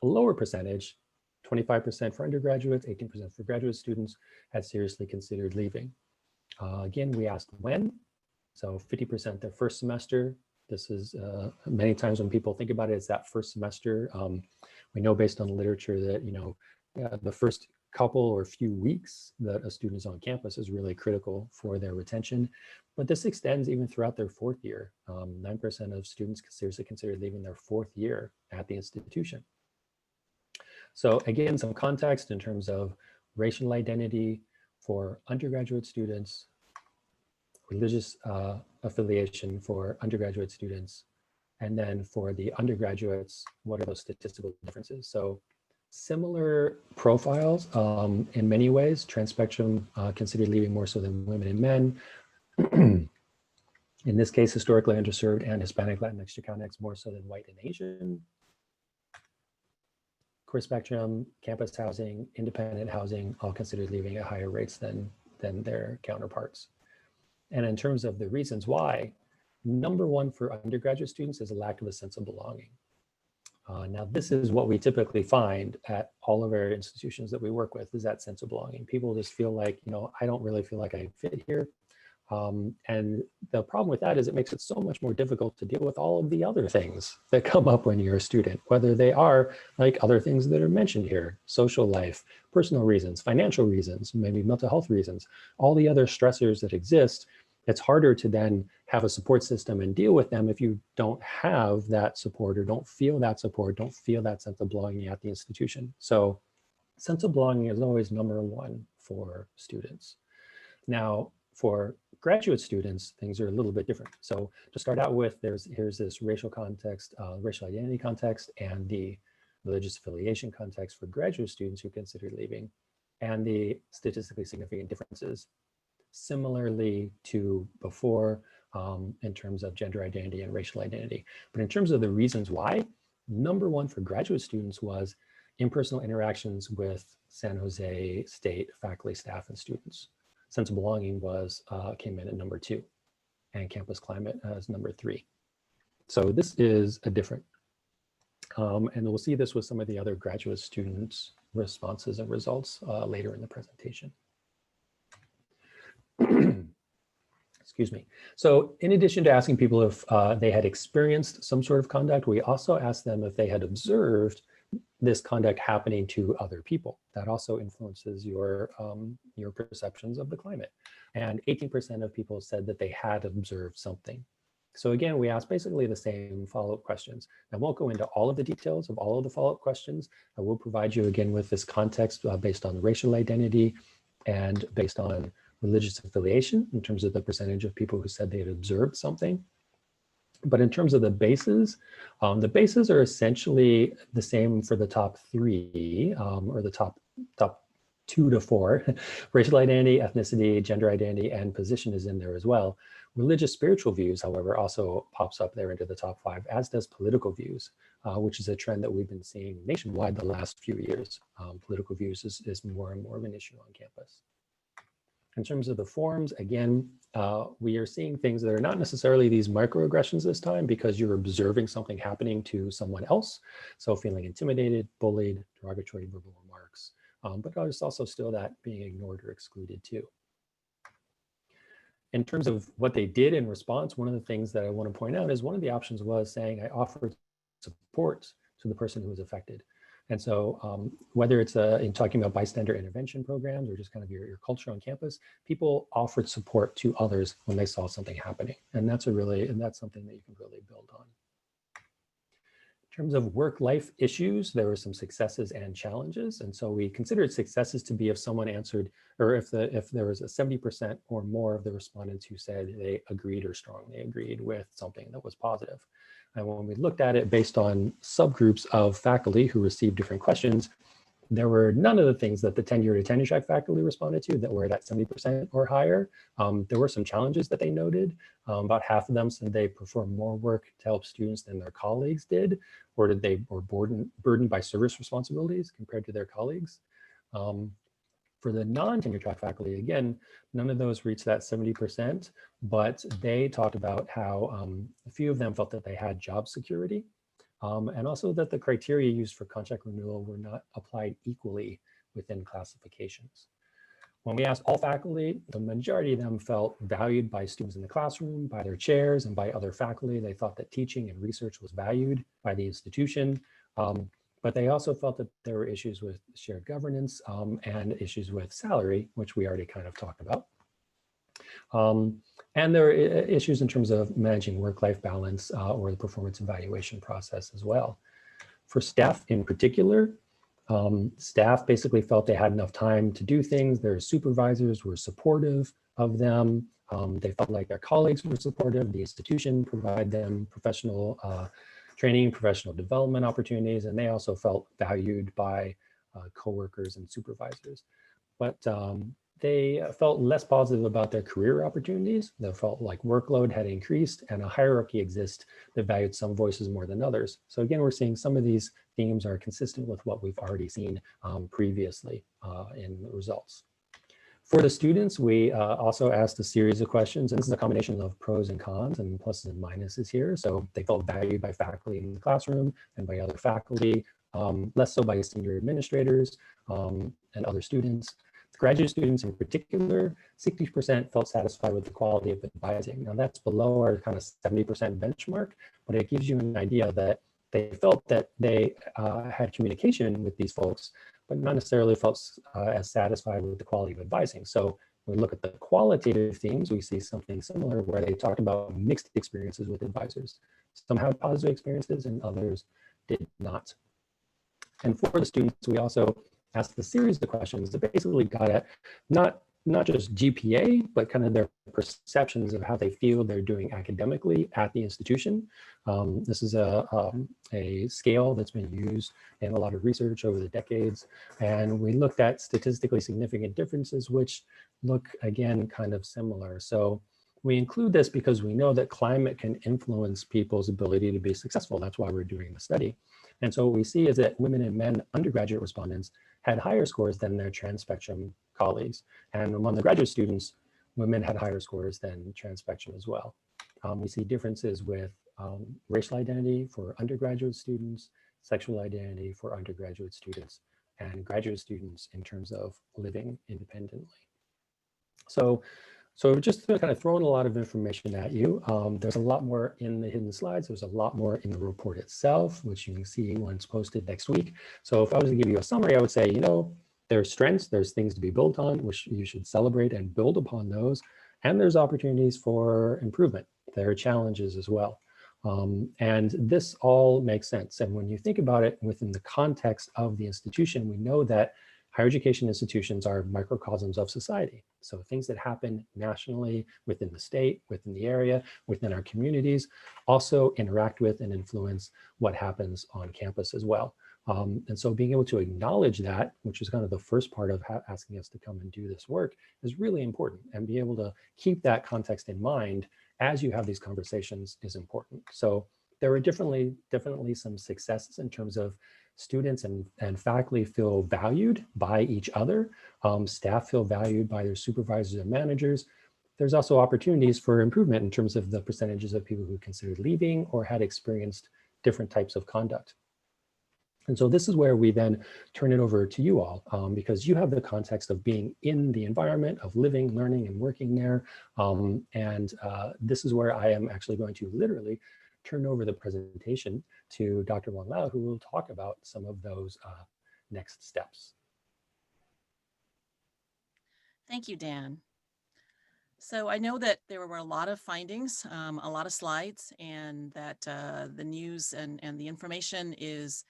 a lower percentage, 25% for undergraduates, 18% for graduate students, had seriously considered leaving. Again, we asked when. So 50% their first semester. This is many times when people think about it, it's that first semester. We know based on the literature that, the first couple or few weeks that a student is on campus is really critical for their retention. But this extends even throughout their fourth year. 9% of students seriously consider leaving their fourth year at the institution. So again, some context in terms of racial identity for undergraduate students, religious affiliation for undergraduate students, and then for the undergraduates, what are those statistical differences? So similar profiles in many ways. Trans-spectrum considered leaving more so than women and men. In this case, historically underserved and Hispanic, Latinx, Chicanx more so than white and Asian. Queer spectrum, campus housing, independent housing, all considered leaving at higher rates than their counterparts. And in terms of the reasons why, number one for undergraduate students is a lack of a sense of belonging. Now, this is what we typically find at all of our institutions that we work with, is that sense of belonging. People just feel like, I don't really feel like I fit here. And the problem with that is it makes it so much more difficult to deal with all of the other things that come up when you're a student, whether they are like other things that are mentioned here, social life, personal reasons, financial reasons, maybe mental health reasons, all the other stressors that exist. It's harder to then have a support system and deal with them if you don't have that support or don't feel that support, don't feel that sense of belonging at the institution. So sense of belonging is always number one for students. Now, for graduate students, things are a little bit different. So to start out with, here's this racial context, racial identity context, and the religious affiliation context for graduate students who consider leaving, and the statistically significant differences. Similarly to before, in terms of gender identity and racial identity. But in terms of the reasons why, number one for graduate students was impersonal interactions with San Jose State faculty, staff, and students. Sense of belonging came in at number two, and campus climate as number three. So this is a different, and we'll see this with some of the other graduate students' responses and results later in the presentation. Excuse me. So in addition to asking people if they had experienced some sort of conduct, we also asked them if they had observed this conduct happening to other people. That also influences your perceptions of the climate. And 18% of people said that they had observed something. So again, we asked basically the same follow-up questions. I won't go into all of the details of all of the follow-up questions. I will provide you again with this context based on racial identity and based on religious affiliation in terms of the percentage of people who said they had observed something. But in terms of the bases are essentially the same for the top three, or the top 2 to 4. Racial identity, ethnicity, gender identity, and position is in there as well. Religious spiritual views, however, also pops up there into the top 5, as does political views, which is a trend that we've been seeing nationwide the last few years. Political views is more and more of an issue on campus. In terms of the forms, again, we are seeing things that are not necessarily these microaggressions this time, because you're observing something happening to someone else. So feeling intimidated, bullied, derogatory verbal remarks, but there's also still that being ignored or excluded too. In terms of what they did in response, one of the things that I want to point out is one of the options was saying, I offered support to the person who was affected. And so whether it's in talking about bystander intervention programs or just kind of your culture on campus, people offered support to others when they saw something happening. And that's something that you can really build on. In terms of work-life issues, there were some successes and challenges. And so we considered successes to be if someone answered, or if there was a 70% or more of the respondents who said they agreed or strongly agreed with something that was positive. And when we looked at it based on subgroups of faculty who received different questions, There were none of the things that the tenure to tenure track faculty responded to that were at 70% or higher. There were some challenges that they noted. About half of them said they performed more work to help students than their colleagues did, or they were burdened by service responsibilities compared to their colleagues. For the non-tenure track faculty, again, none of those reached that 70%, but they talked about how a few of them felt that they had job security, and also that the criteria used for contract renewal were not applied equally within classifications. When we asked all faculty, the majority of them felt valued by students in the classroom, by their chairs, and by other faculty. They thought that teaching and research was valued by the institution. But they also felt that there were issues with shared governance and issues with salary, which we already kind of talked about. And there are issues in terms of managing work-life balance or the performance evaluation process as well. For staff in particular, staff basically felt they had enough time to do things. Their supervisors were supportive of them. They felt like their colleagues were supportive. The institution provided them professional training, professional development opportunities, and they also felt valued by coworkers and supervisors. But they felt less positive about their career opportunities. They felt like workload had increased and a hierarchy exists that valued some voices more than others. So again, we're seeing some of these themes are consistent with what we've already seen previously in the results. For the students, we also asked a series of questions, and this is a combination of pros and cons and pluses and minuses here. So they felt valued by faculty in the classroom and by other faculty, less so by senior administrators and other students. Graduate students in particular, 60% felt satisfied with the quality of advising. Now that's below our kind of 70% benchmark, but it gives you an idea that they felt that they had communication with these folks, but not necessarily felt as satisfied with the quality of advising. So when we look at the qualitative themes, we see something similar where they talked about mixed experiences with advisors. Some had positive experiences and others did not. And for the students, we also asked a series of questions that basically got at not just GPA, but kind of their perceptions of how they feel they're doing academically at the institution. This is a scale that's been used in a lot of research over the decades. And we looked at statistically significant differences, which look, again, kind of similar. So we include this because we know that climate can influence people's ability to be successful. That's why we're doing the study. And so what we see is that women and men undergraduate respondents had higher scores than their trans spectrum colleagues. And among the graduate students, women had higher scores than trans spectrum as well. We see differences with racial identity for undergraduate students, sexual identity for undergraduate students, and graduate students in terms of living independently. So just kind of throwing a lot of information at you. There's a lot more in the hidden slides. There's a lot more in the report itself, which you can see once posted next week. So if I was to give you a summary, I would say, you know, there's strengths, there's things to be built on, which you should celebrate and build upon those. And there's opportunities for improvement. There are challenges as well. And this all makes sense. And when you think about it within the context of the institution, we know that higher education institutions are microcosms of society. So things that happen nationally, within the state, within the area, within our communities, also interact with and influence what happens on campus as well. And so being able to acknowledge that, which is kind of the first part of asking us to come and do this work, is really important. And be able to keep that context in mind as you have these conversations is important. So there are definitely some successes in terms of students and faculty feel valued by each other. Staff feel valued by their supervisors and managers. There's also opportunities for improvement in terms of the percentages of people who considered leaving or had experienced different types of conduct. And so this is where we then turn it over to you all, because you have the context of being in the environment, of living, learning, and working there. This is where I am actually going to literally turn over the presentation to Dr. Wang Lao, who will talk about some of those next steps. Thank you, Dan. So I know that there were a lot of findings, a lot of slides, and that the news and the information is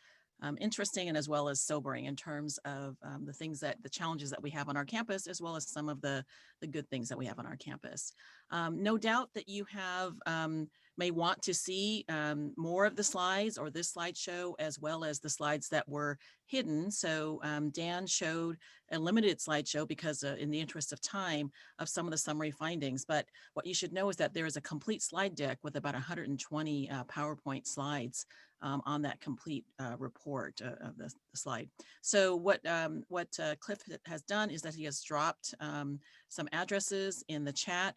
interesting and as well as sobering in terms of the challenges that we have on our campus, as well as some of the good things that we have on our campus. No doubt that you may want to see more of the slides or this slideshow, as well as the slides that were hidden. So Dan showed a limited slideshow because in the interest of time of some of the summary findings. But what you should know is that there is a complete slide deck with about 120 PowerPoint slides on that complete report of the slide. So what Cliff has done is that he has dropped some addresses in the chat.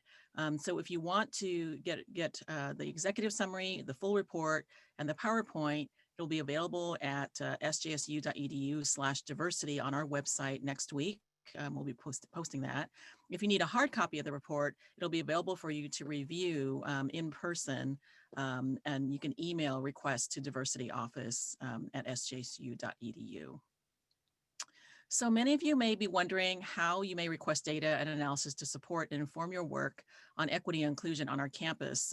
So if you want to get the executive summary, the full report, and the PowerPoint, it'll be available at sjsu.edu/diversity on our website next week. We'll be posting that. If you need a hard copy of the report, it'll be available for you to review in person, and you can email requests to diversity office at sjsu.edu. So many of you may be wondering how you may request data and analysis to support and inform your work on equity and inclusion on our campus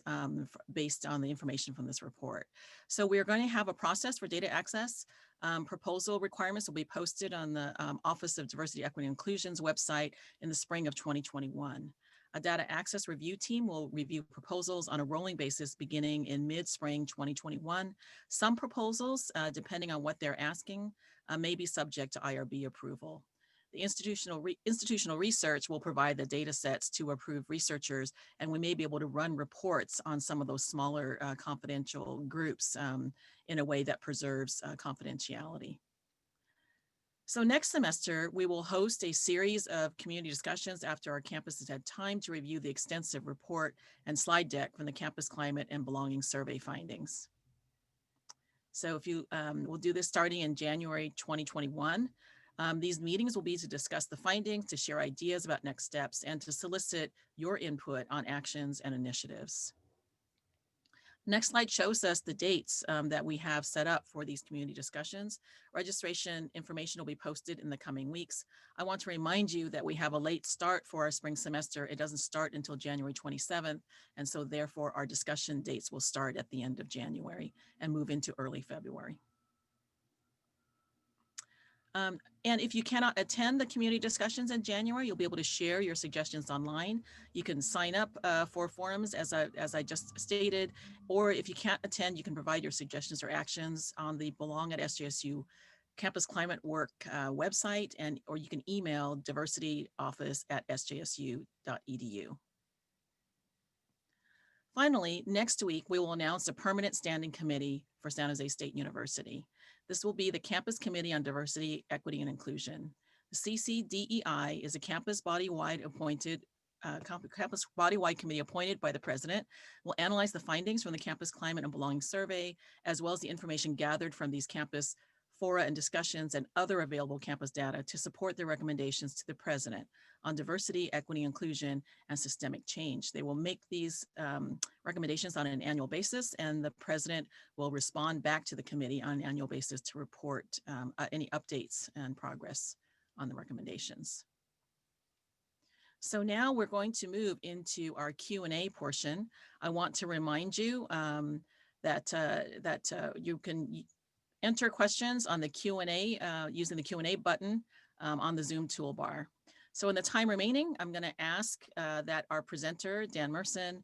based on the information from this report. So we are going to have a process for data access. Proposal requirements will be posted on the Office of Diversity, Equity, and Inclusion's website in the spring of 2021. A data access review team will review proposals on a rolling basis beginning in mid-spring 2021. Some proposals, depending on what they're asking, may be subject to IRB approval. The institutional research will provide the data sets to approved researchers, and we may be able to run reports on some of those smaller confidential groups in a way that preserves confidentiality. So next semester, we will host a series of community discussions after our campus has had time to review the extensive report and slide deck from the Campus Climate and Belonging Survey findings. So if you, we'll do this starting in January 2021. These meetings will be to discuss the findings, to share ideas about next steps, and to solicit your input on actions and initiatives. Next slide shows us the dates that we have set up for these community discussions. Registration information will be posted in the coming weeks. I want to remind you that we have a late start for our spring semester. It doesn't start until January 27th, and so therefore our discussion dates will start at the end of January and move into early February. And if you cannot attend the community discussions in January, you'll be able to share your suggestions online. You can sign up for forums as I just stated, or if you can't attend, you can provide your suggestions or actions on the Belong at SJSU Campus Climate Work website, or you can email diversityoffice@sjsu.edu. Finally, next week, we will announce a permanent standing committee for San Jose State University. This will be the Campus Committee on Diversity, Equity, and Inclusion. The CCDEI is a campus body-wide committee appointed by the president. Will analyze the findings from the Campus Climate and Belonging Survey, as well as the information gathered from these campus fora and discussions and other available campus data to support their recommendations to the president on diversity, equity, inclusion, and systemic change. They will make these recommendations on an annual basis, and the president will respond back to the committee on an annual basis to report any updates and progress on the recommendations. So now we're going to move into our Q&A portion. I want to remind you that you can enter questions on the Q&A using the Q&A button on the Zoom toolbar. So in the time remaining, I'm going to ask that our presenter, Dan Merson,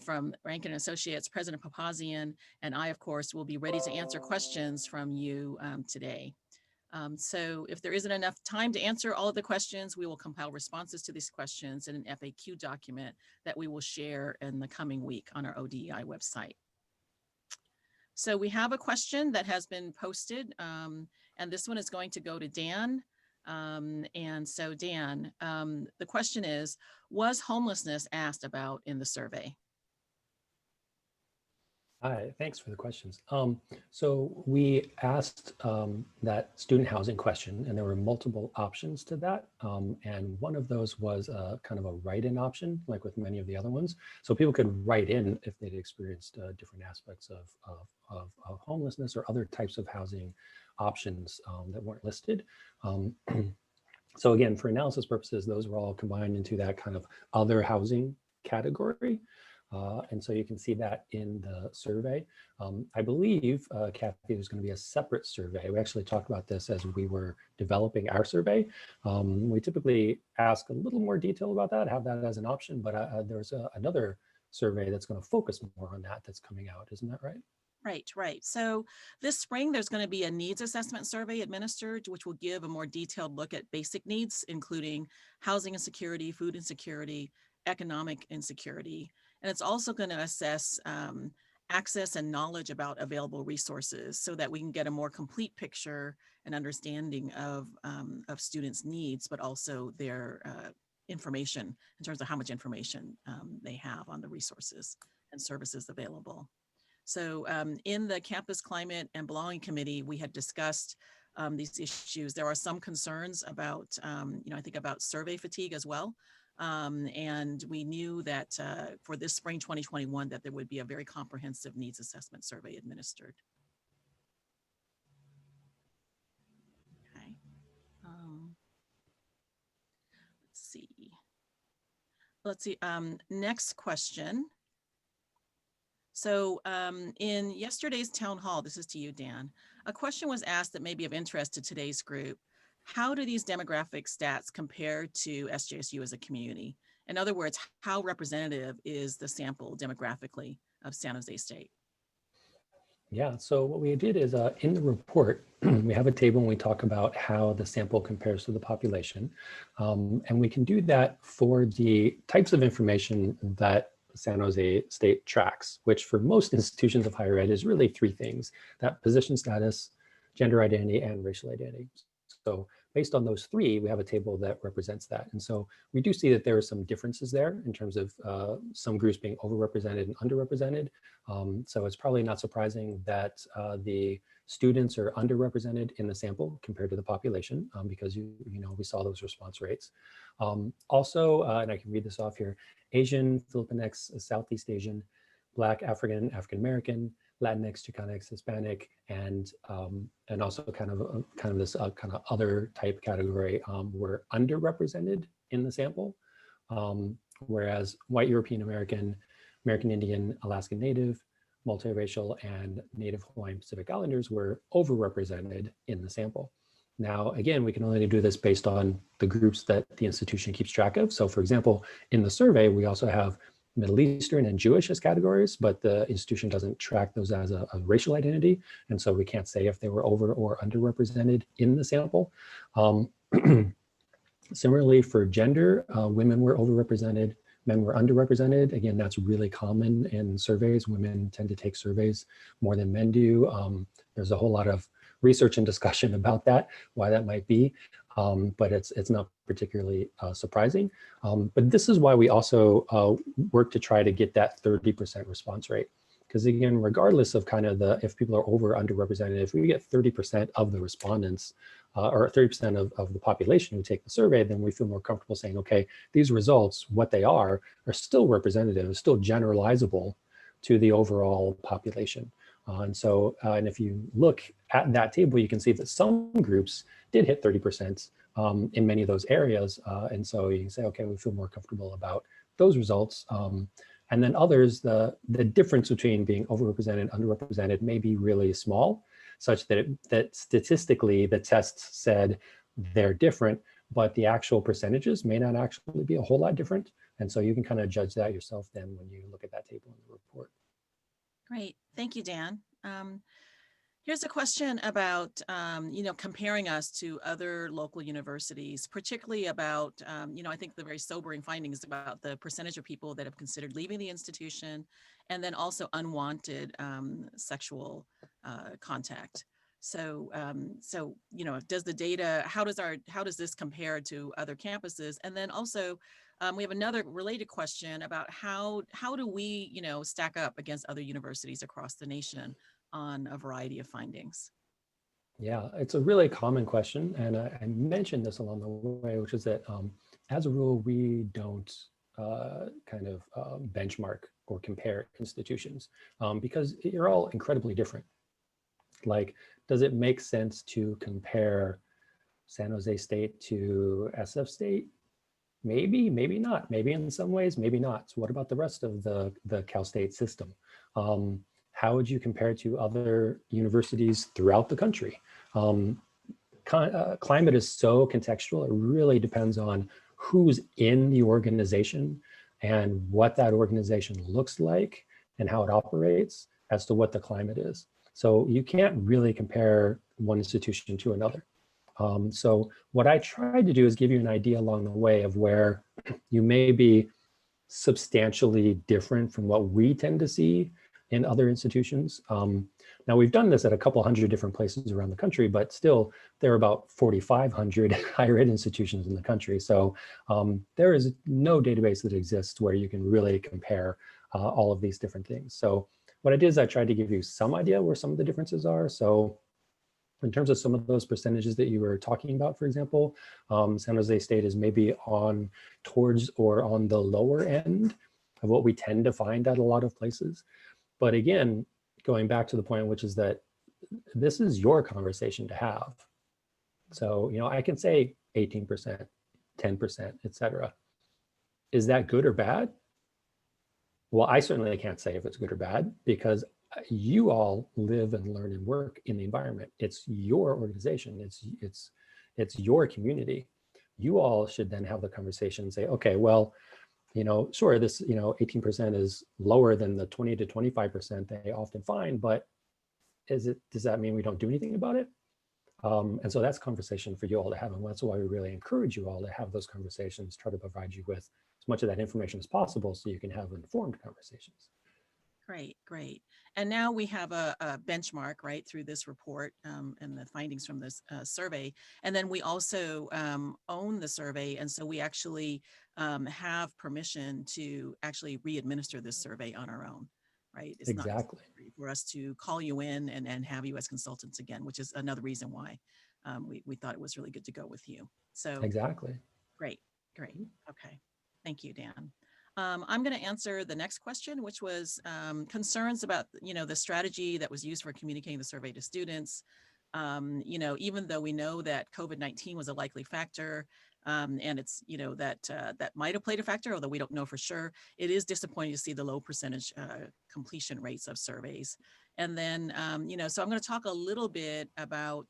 from Rankin & Associates, President Papazian, and I, of course, will be ready to answer questions from you today. So if there isn't enough time to answer all of the questions, we will compile responses to these questions in an FAQ document that we will share in the coming week on our ODEI website. So we have a question that has been posted, and this one is going to go to Dan. And so Dan, the question is, was homelessness asked about in the survey? Hi, thanks for the questions. So we asked that student housing question, and there were multiple options to that. And one of those was kind of a write-in option, like with many of the other ones. So people could write in if they'd experienced different aspects of homelessness or other types of housing options that weren't listed. So again, for analysis purposes, those were all combined into that kind of other housing category. And so you can see that in the survey. I believe, Kathy, there's going to be a separate survey. We actually talked about this as we were developing our survey. We typically ask a little more detail about that, have that as an option, but there's another survey that's going to focus more on that that's coming out. Isn't that right? Right. So this spring, there's going to be a needs assessment survey administered, which will give a more detailed look at basic needs, including housing insecurity, food insecurity, economic insecurity. And it's also going to assess access and knowledge about available resources so that we can get a more complete picture and understanding of students' needs, but also their information in terms of how much information they have on the resources and services available. So in the Campus Climate and Belonging Committee, we had discussed these issues. There are some concerns about, I think about survey fatigue as well. And we knew that for this spring 2021, that there would be a very comprehensive needs assessment survey administered. Okay. Let's see. Next question. So in yesterday's town hall, this is to you, Dan, a question was asked that may be of interest to today's group. How do these demographic stats compare to SJSU as a community? In other words, how representative is the sample demographically of San Jose State? Yeah, so what we did is in the report, we have a table and we talk about how the sample compares to the population. And we can do that for the types of information that San Jose State tracks, which for most institutions of higher ed is really three things: that position status, gender identity, and racial identity. So based on those three, we have a table that represents that. And so we do see that there are some differences there in terms of some groups being overrepresented and underrepresented. So it's probably not surprising that the students are underrepresented in the sample compared to the population because we saw those response rates. Also, and I can read this off here: Asian, Filipinx, Southeast Asian, Black, African, African American, Latinx, Chicanx, Hispanic, and also kind of this kind of other type category were underrepresented in the sample, whereas White European American, American Indian, Alaskan Native, multiracial, and Native Hawaiian Pacific Islanders were overrepresented in the sample. Now, again, we can only do this based on the groups that the institution keeps track of. So for example, in the survey, we also have Middle Eastern and Jewish as categories, but the institution doesn't track those as a racial identity. And so we can't say if they were over or underrepresented in the sample. Similarly, for gender, women were overrepresented, men were underrepresented. Again, that's really common in surveys. Women tend to take surveys more than men do. There's a whole lot of research and discussion about that, why that might be, but it's not particularly surprising. But this is why we also work to try to get that 30% response rate. Because again, regardless of kind of if people are over or underrepresented, if we get 30% of the respondents or 30% of the population who take the survey, then we feel more comfortable saying, okay, these results, what they are still representative, still generalizable to the overall population. And if you look at that table, you can see that some groups did hit 30% in many of those areas. And so you can say, okay, we feel more comfortable about those results. And then others, the difference between being overrepresented and underrepresented may be really small, such that statistically the test said they're different, but the actual percentages may not actually be a whole lot different. And so you can kind of judge that yourself then when you look at that table in the report. Great, thank you, Dan. Here's a question about, comparing us to other local universities, particularly about, I think the very sobering findings about the percentage of people that have considered leaving the institution, and then also unwanted sexual contact. So, does the data, how does this compare to other campuses? And then also, we have another related question about how do we, stack up against other universities across the nation on a variety of findings? Yeah, it's a really common question. And I mentioned this along the way, which is that as a rule, we don't benchmark or compare institutions because you're all incredibly different. Like, does it make sense to compare San Jose State to SF State? maybe not. Maybe in some ways, maybe not. So what about the rest of the Cal State system? How would you compare it to other universities throughout the country? Climate is so contextual. It really depends on who's in the organization and what that organization looks like and how it operates as to what the climate is. So you can't really compare one institution to another. So what I tried to do is give you an idea along the way of where you may be substantially different from what we tend to see in other institutions. Now we've done this at a couple hundred different places around the country, but still there are about 4,500 higher ed institutions in the country. So there is no database that exists where you can really compare all of these different things. So what I did is I tried to give you some idea where some of the differences are. So in terms of some of those percentages that you were talking about, for example, San Jose State is maybe on towards or on the lower end of what we tend to find at a lot of places. But again, going back to the point, which is that this is your conversation to have. So, you know, I can say 18%, 10%, et cetera. Is that good or bad? Well, I certainly can't say if it's good or bad because you all live and learn and work in the environment. It's your organization. It's your community. You all should then have the conversation and say, okay, well, you know, sure, this, you know, 18% is lower than the 20 to 25% they often find, but does that mean we don't do anything about it? And so that's a conversation for you all to have. And that's why we really encourage you all to have those conversations, try to provide you with as much of that information as possible so you can have informed conversations. Great, great. And now we have a benchmark, right, through this report and the findings from this survey. And then we also own the survey. And so we actually have permission to actually re-administer this survey on our own, right? It's exactly. Not for us to call you in and have you as consultants again, which is another reason why we thought it was really good to go with you. So exactly. Great, great. Okay. Thank you, Dan. I'm going to answer the next question, which was concerns about, you know, the strategy that was used for communicating the survey to students. You know, even though we know that COVID-19 was a likely factor, and it's, you know, that that might have played a factor, although we don't know for sure, it is disappointing to see the low percentage completion rates of surveys. And then, you know, so I'm going to talk a little bit about,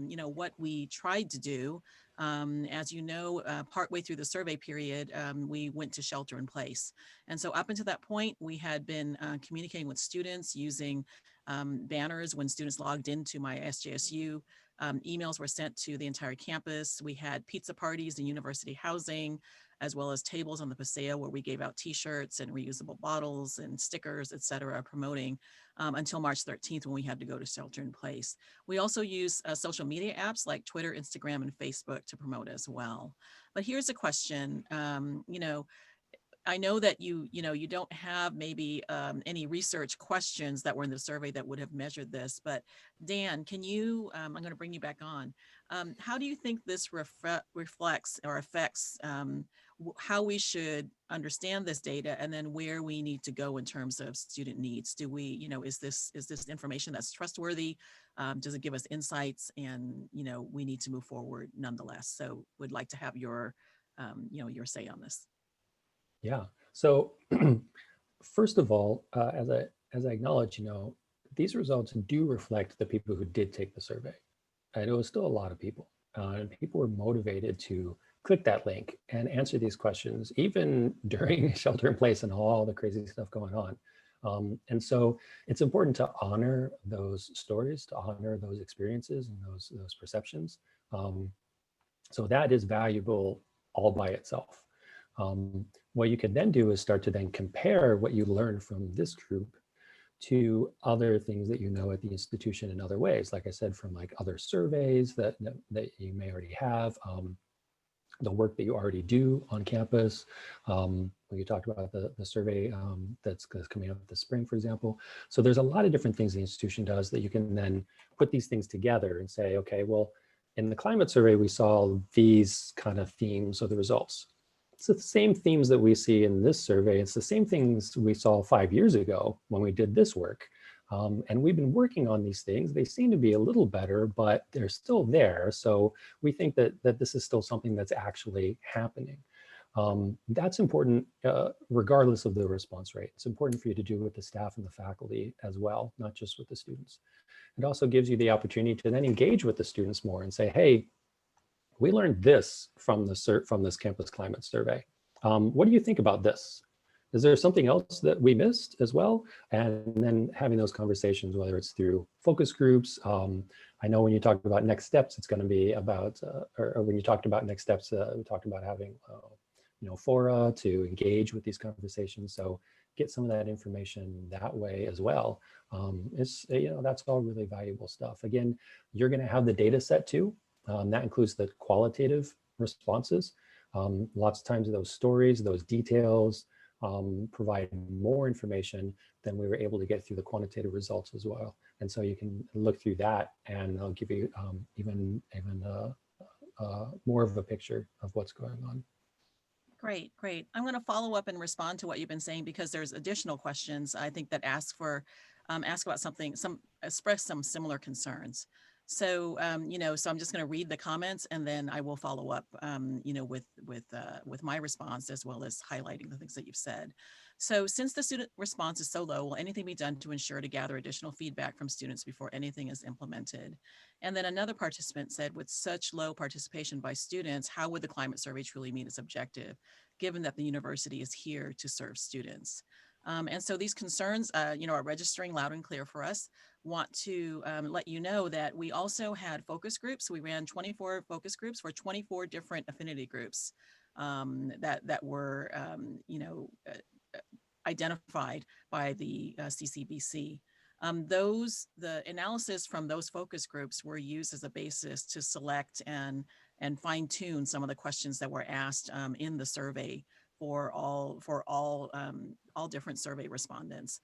you know, what we tried to do. As you know, partway through the survey period, we went to shelter in place. And so up until that point, we had been communicating with students using banners when students logged into my SJSU. Emails were sent to the entire campus. We had pizza parties in university housing, as well as tables on the Paseo where we gave out t-shirts and reusable bottles and stickers, et cetera, promoting until March 13th when we had to go to shelter in place. We also use social media apps like Twitter, Instagram, and Facebook to promote as well. But here's a question, you know, I know that you don't have maybe any research questions that were in the survey that would have measured this, but Dan, can you, I'm going to bring you back on. How do you think this reflects or affects how we should understand this data and then where we need to go in terms of student needs? Do we, you know, is this information that's trustworthy? Does it give us insights? And, you know, we need to move forward nonetheless. So would like to have your, you know, your say on this. Yeah. So first of all, as I acknowledge, you know, these results do reflect the people who did take the survey. And it was still a lot of people. And people were motivated to click that link and answer these questions, even during shelter in place and all the crazy stuff going on. And so it's important to honor those stories, to honor those experiences and those perceptions. So that is valuable all by itself. What you can then do is start to then compare what you learned from this group to other things that you know at the institution in other ways. Like I said, from like other surveys that you may already have, the work that you already do on campus. We talked about the survey that's coming up this spring, for example. So there's a lot of different things the institution does that you can then put these things together and say, okay, well, in the climate survey, we saw these kind of themes of the results. It's the same themes that we see in this survey. It's the same things we saw 5 years ago when we did this work. And we've been working on these things. They seem to be a little better, but they're still there. So we think that this is still something that's actually happening. That's important regardless of the response rate. It's important for you to do with the staff and the faculty as well, not just with the students. It also gives you the opportunity to then engage with the students more and say, hey, we learned this from this campus climate survey. What do you think about this? Is there something else that we missed as well? And then having those conversations, whether it's through focus groups. I know when you talked about next steps, it's going to be about, or when you talked about next steps, we talked about having, fora to engage with these conversations. So get some of that information that way as well. That's all really valuable stuff. Again, you're going to have the data set too. That includes the qualitative responses. Lots of times those stories, those details provide more information than we were able to get through the quantitative results as well. And so you can look through that and they'll give you even more of a picture of what's going on. Great, great. I'm going to follow up and respond to what you've been saying because there's additional questions I think that ask about something, express some similar concerns. So, so I'm just going to read the comments and then I will follow up, with my response as well as highlighting the things that you've said. So since the student response is so low, will anything be done to ensure to gather additional feedback from students before anything is implemented? And then another participant said, with such low participation by students, how would the climate survey truly meet its objective, given that the university is here to serve students? And so these concerns, are registering loud and clear for us. Want to let you know that we also had focus groups. We ran 24 focus groups for 24 different affinity groups that were, identified by the CCBC. The analysis from those focus groups were used as a basis to select and fine tune some of the questions that were asked in the survey for all different survey respondents.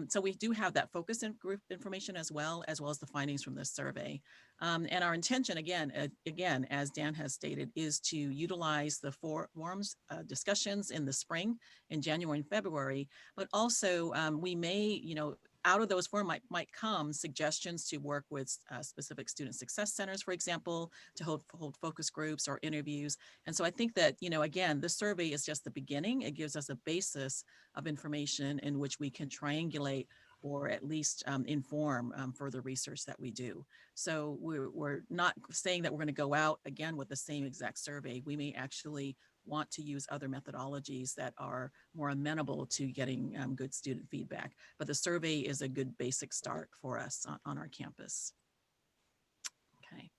So we do have that focus and group information as well as the findings from this survey. And our intention, again, as Dan has stated, is to utilize the forums discussions in the spring, in January and February, but also we may, out of those forums might come suggestions to work with specific student success centers, for example, to hold focus groups or interviews. And so I think that, again, the survey is just the beginning. It gives us a basis of information in which we can triangulate or at least inform further research that we do. So we're not saying that we're going to go out again with the same exact survey. We may actually want to use other methodologies that are more amenable to getting good student feedback. But the survey is a good basic start for us on our campus. Okay.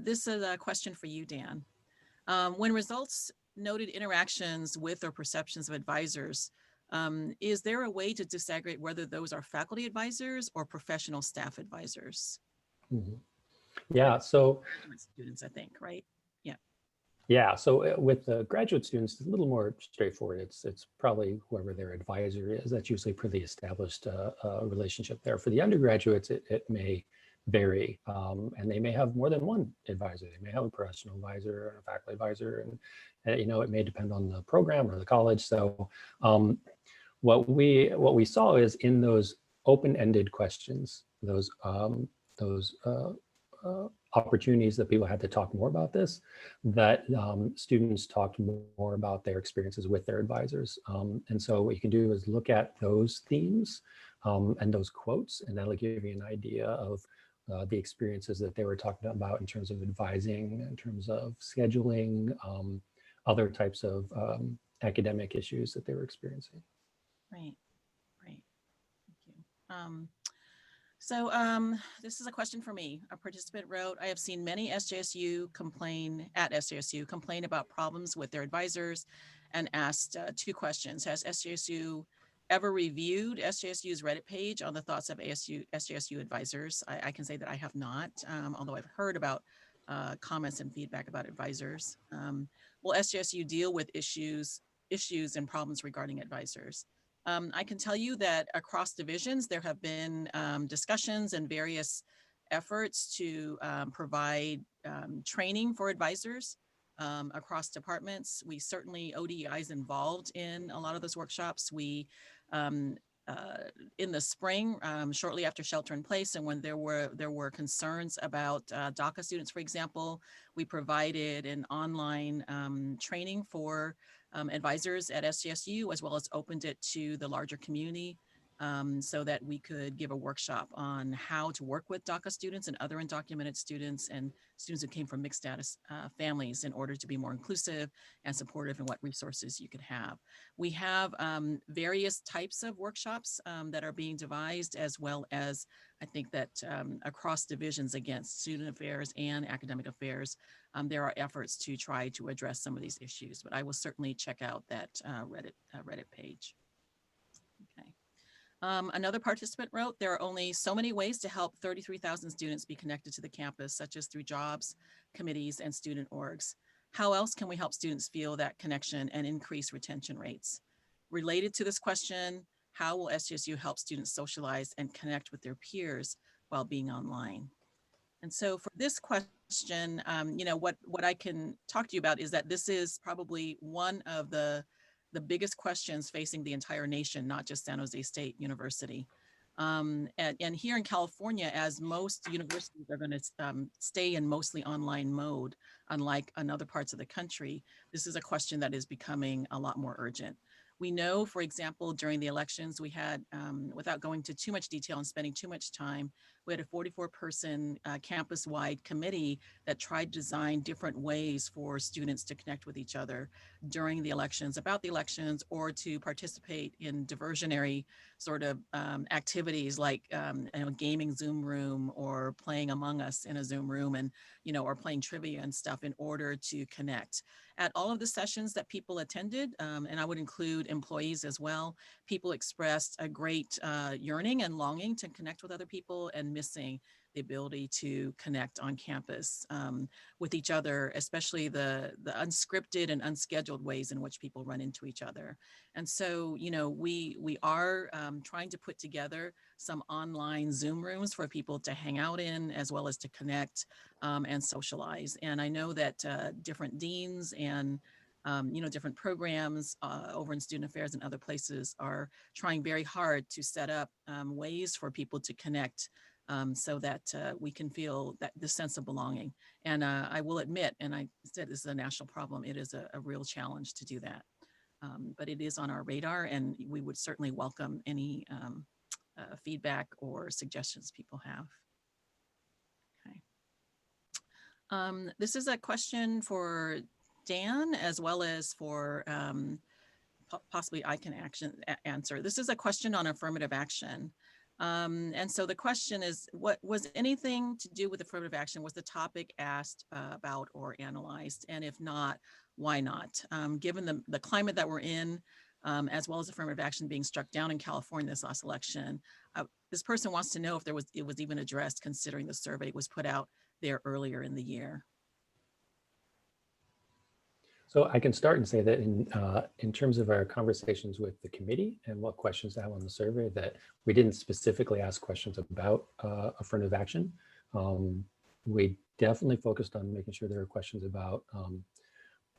This is a question for you, Dan. When results noted interactions with or perceptions of advisors, is there a way to disaggregate whether those are faculty advisors or professional staff advisors? Mm-hmm. Yeah, so students, I think, right? Yeah. Yeah, so with the graduate students, it's a little more straightforward. It's probably whoever their advisor is. That's usually pretty established relationship there. For the undergraduates, it may vary, and they may have more than one advisor. They may have a professional advisor or a faculty advisor, and it may depend on the program or the college. So what we saw is in those open-ended questions, those opportunities that people had to talk more about this, that students talked more about their experiences with their advisors. And so what you can do is look at those themes and those quotes, and that'll give you an idea of the experiences that they were talking about in terms of advising, in terms of scheduling, other types of academic issues that they were experiencing. Right, thank you. So this is a question for me. A participant wrote, I have seen many SJSU complain about problems with their advisors and asked two questions. Has SJSU ever reviewed SJSU's Reddit page on the thoughts of SJSU advisors? I can say that I have not, although I've heard about comments and feedback about advisors. Will SJSU deal with issues and problems regarding advisors? I can tell you that across divisions, there have been discussions and various efforts to provide training for advisors across departments. We certainly, ODEI is involved in a lot of those workshops. We in the spring, shortly after shelter in place, and when there were concerns about DACA students, for example, we provided an online training for advisors at SJSU, as well as opened it to the larger community, so that we could give a workshop on how to work with DACA students and other undocumented students and students who came from mixed status families in order to be more inclusive and supportive, and what resources you could have. We have various types of workshops that are being devised, as well as I think that across divisions, against student affairs and academic affairs, there are efforts to try to address some of these issues, but I will certainly check out that Reddit page. Okay. Another participant wrote, there are only so many ways to help 33,000 students be connected to the campus, such as through jobs, committees, and student orgs. How else can we help students feel that connection and increase retention rates? Related to this question, how will SJSU help students socialize and connect with their peers while being online? And so for this question, you know, what I can talk to you about is that this is probably one of the biggest questions facing the entire nation, not just San Jose State University. And here in California, as most universities are going to stay in mostly online mode, unlike in other parts of the country, this is a question that is becoming a lot more urgent. We know, for example, during the elections, we had, without going into too much detail and spending too much time, we had a 44-person campus-wide committee that tried to design different ways for students to connect with each other during the elections, about the elections, or to participate in diversionary sort of activities like gaming Zoom room, or playing Among Us in a Zoom room, and or playing trivia and stuff in order to connect. At all of the sessions that people attended, and I would include employees as well, people expressed a great yearning and longing to connect with other people, and missing the ability to connect on campus with each other, especially the unscripted and unscheduled ways in which people run into each other. And so, we are trying to put together some online Zoom rooms for people to hang out in, as well as to connect and socialize. And I know that different deans and different programs over in student affairs and other places are trying very hard to set up ways for people to connect, so that we can feel that the sense of belonging. And I will admit, and I said this is a national problem, it is a real challenge to do that. But it is on our radar, and we would certainly welcome any feedback or suggestions people have. Okay. This is a question for Dan, as well as for possibly I can answer. This is a question on affirmative action. And so the question is, what was anything to do with affirmative action? Was the topic asked about or analyzed? And if not, why not? Given the climate that we're in, as well as affirmative action being struck down in California this last election, this person wants to know if it was even addressed, considering the survey was put out there earlier in the year. So I can start and say that in terms of our conversations with the committee and what questions to have on the survey, that we didn't specifically ask questions about affirmative action. We definitely focused on making sure there were questions about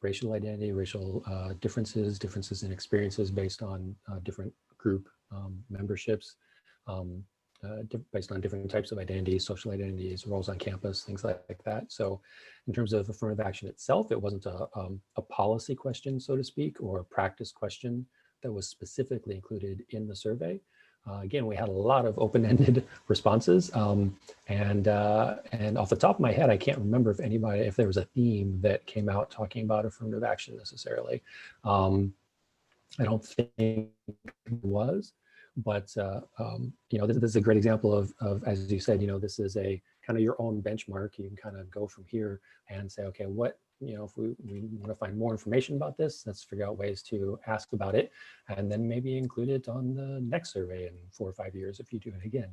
racial identity, racial differences in experiences based on different group memberships, based on different types of identities, social identities, roles on campus, things like that. So in terms of affirmative action itself, it wasn't a policy question, so to speak, or a practice question that was specifically included in the survey. Again, we had a lot of open-ended responses, and off the top of my head, I can't remember if there was a theme that came out talking about affirmative action necessarily. I don't think it was. But this is a great example of, as you said, this is a kind of your own benchmark. You can kind of go from here and say, okay, what, if we want to find more information about this, let's figure out ways to ask about it, and then maybe include it on the next survey in 4 or 5 years if you do it again.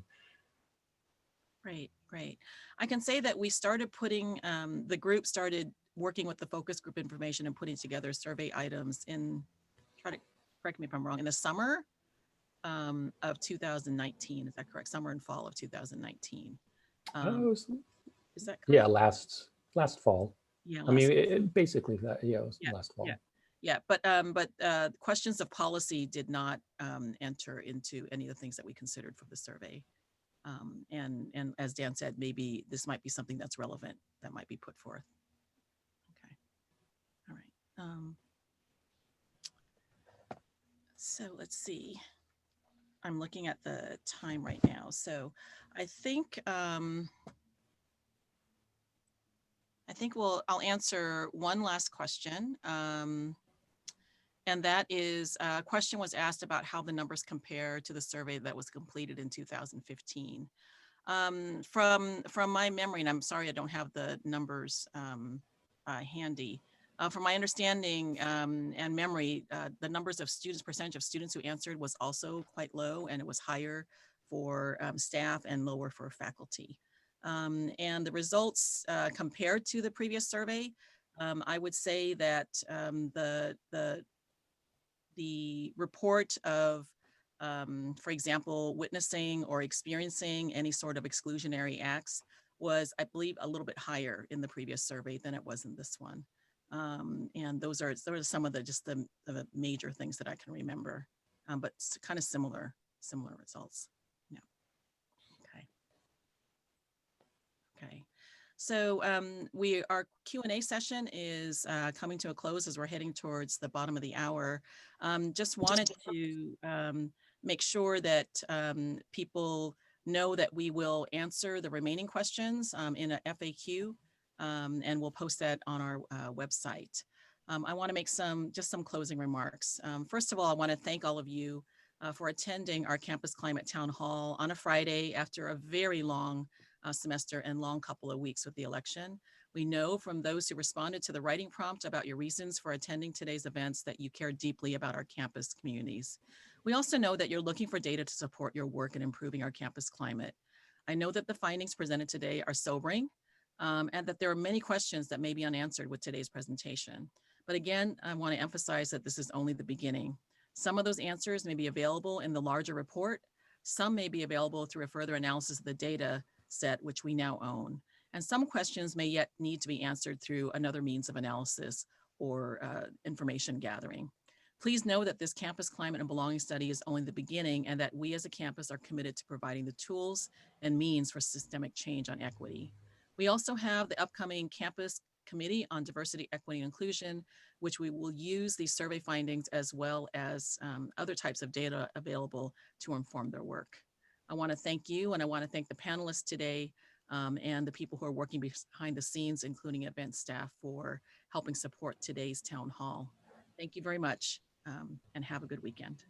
Great. I can say that we started putting, the group started working with the focus group information and putting together survey items try to correct me if I'm wrong, in the summer of 2019. Is that correct? Summer and fall of 2019. Is that correct? Yeah, last fall. Yeah. I mean, basically that, it was last fall. Yeah. Yeah, but questions of policy did not enter into any of the things that we considered for the survey. And as Dan said, maybe this might be something that's relevant that might be put forth. Okay, all right. So let's see. I'm looking at the time right now. So I think I'll answer one last question. And that is, a question was asked about how the numbers compare to the survey that was completed in 2015. From my memory, and I'm sorry I don't have the numbers handy. From my understanding and memory, the numbers of students, percentage of students who answered was also quite low, and it was higher for staff and lower for faculty. And the results compared to the previous survey, I would say that the report of, for example, witnessing or experiencing any sort of exclusionary acts was, I believe, a little bit higher in the previous survey than it was in this one. And those are some of the major things that I can remember, but kind of similar results. Yeah. Okay. Okay. So our Q&A session is coming to a close as we're heading towards the bottom of the hour. Just wanted to make sure that people know that we will answer the remaining questions in a FAQ, and we'll post that on our website. I want to make some closing remarks. First of all, I want to thank all of you for attending our Campus Climate Town Hall on a Friday after a very long semester and long couple of weeks with the election. We know from those who responded to the writing prompt about your reasons for attending today's events that you care deeply about our campus communities. We also know that you're looking for data to support your work in improving our campus climate. I know that the findings presented today are sobering, and that there are many questions that may be unanswered with today's presentation. But again, I want to emphasize that this is only the beginning. Some of those answers may be available in the larger report. Some may be available through a further analysis of the data set, which we now own. And some questions may yet need to be answered through another means of analysis or information gathering. Please know that this campus climate and belonging study is only the beginning, and that we as a campus are committed to providing the tools and means for systemic change on equity. We also have the upcoming Campus Committee on Diversity, Equity, and Inclusion, which we will use these survey findings as well as other types of data available to inform their work. I want to thank you, and I want to thank the panelists today and the people who are working behind the scenes, including event staff, for helping support today's town hall. Thank you very much, and have a good weekend.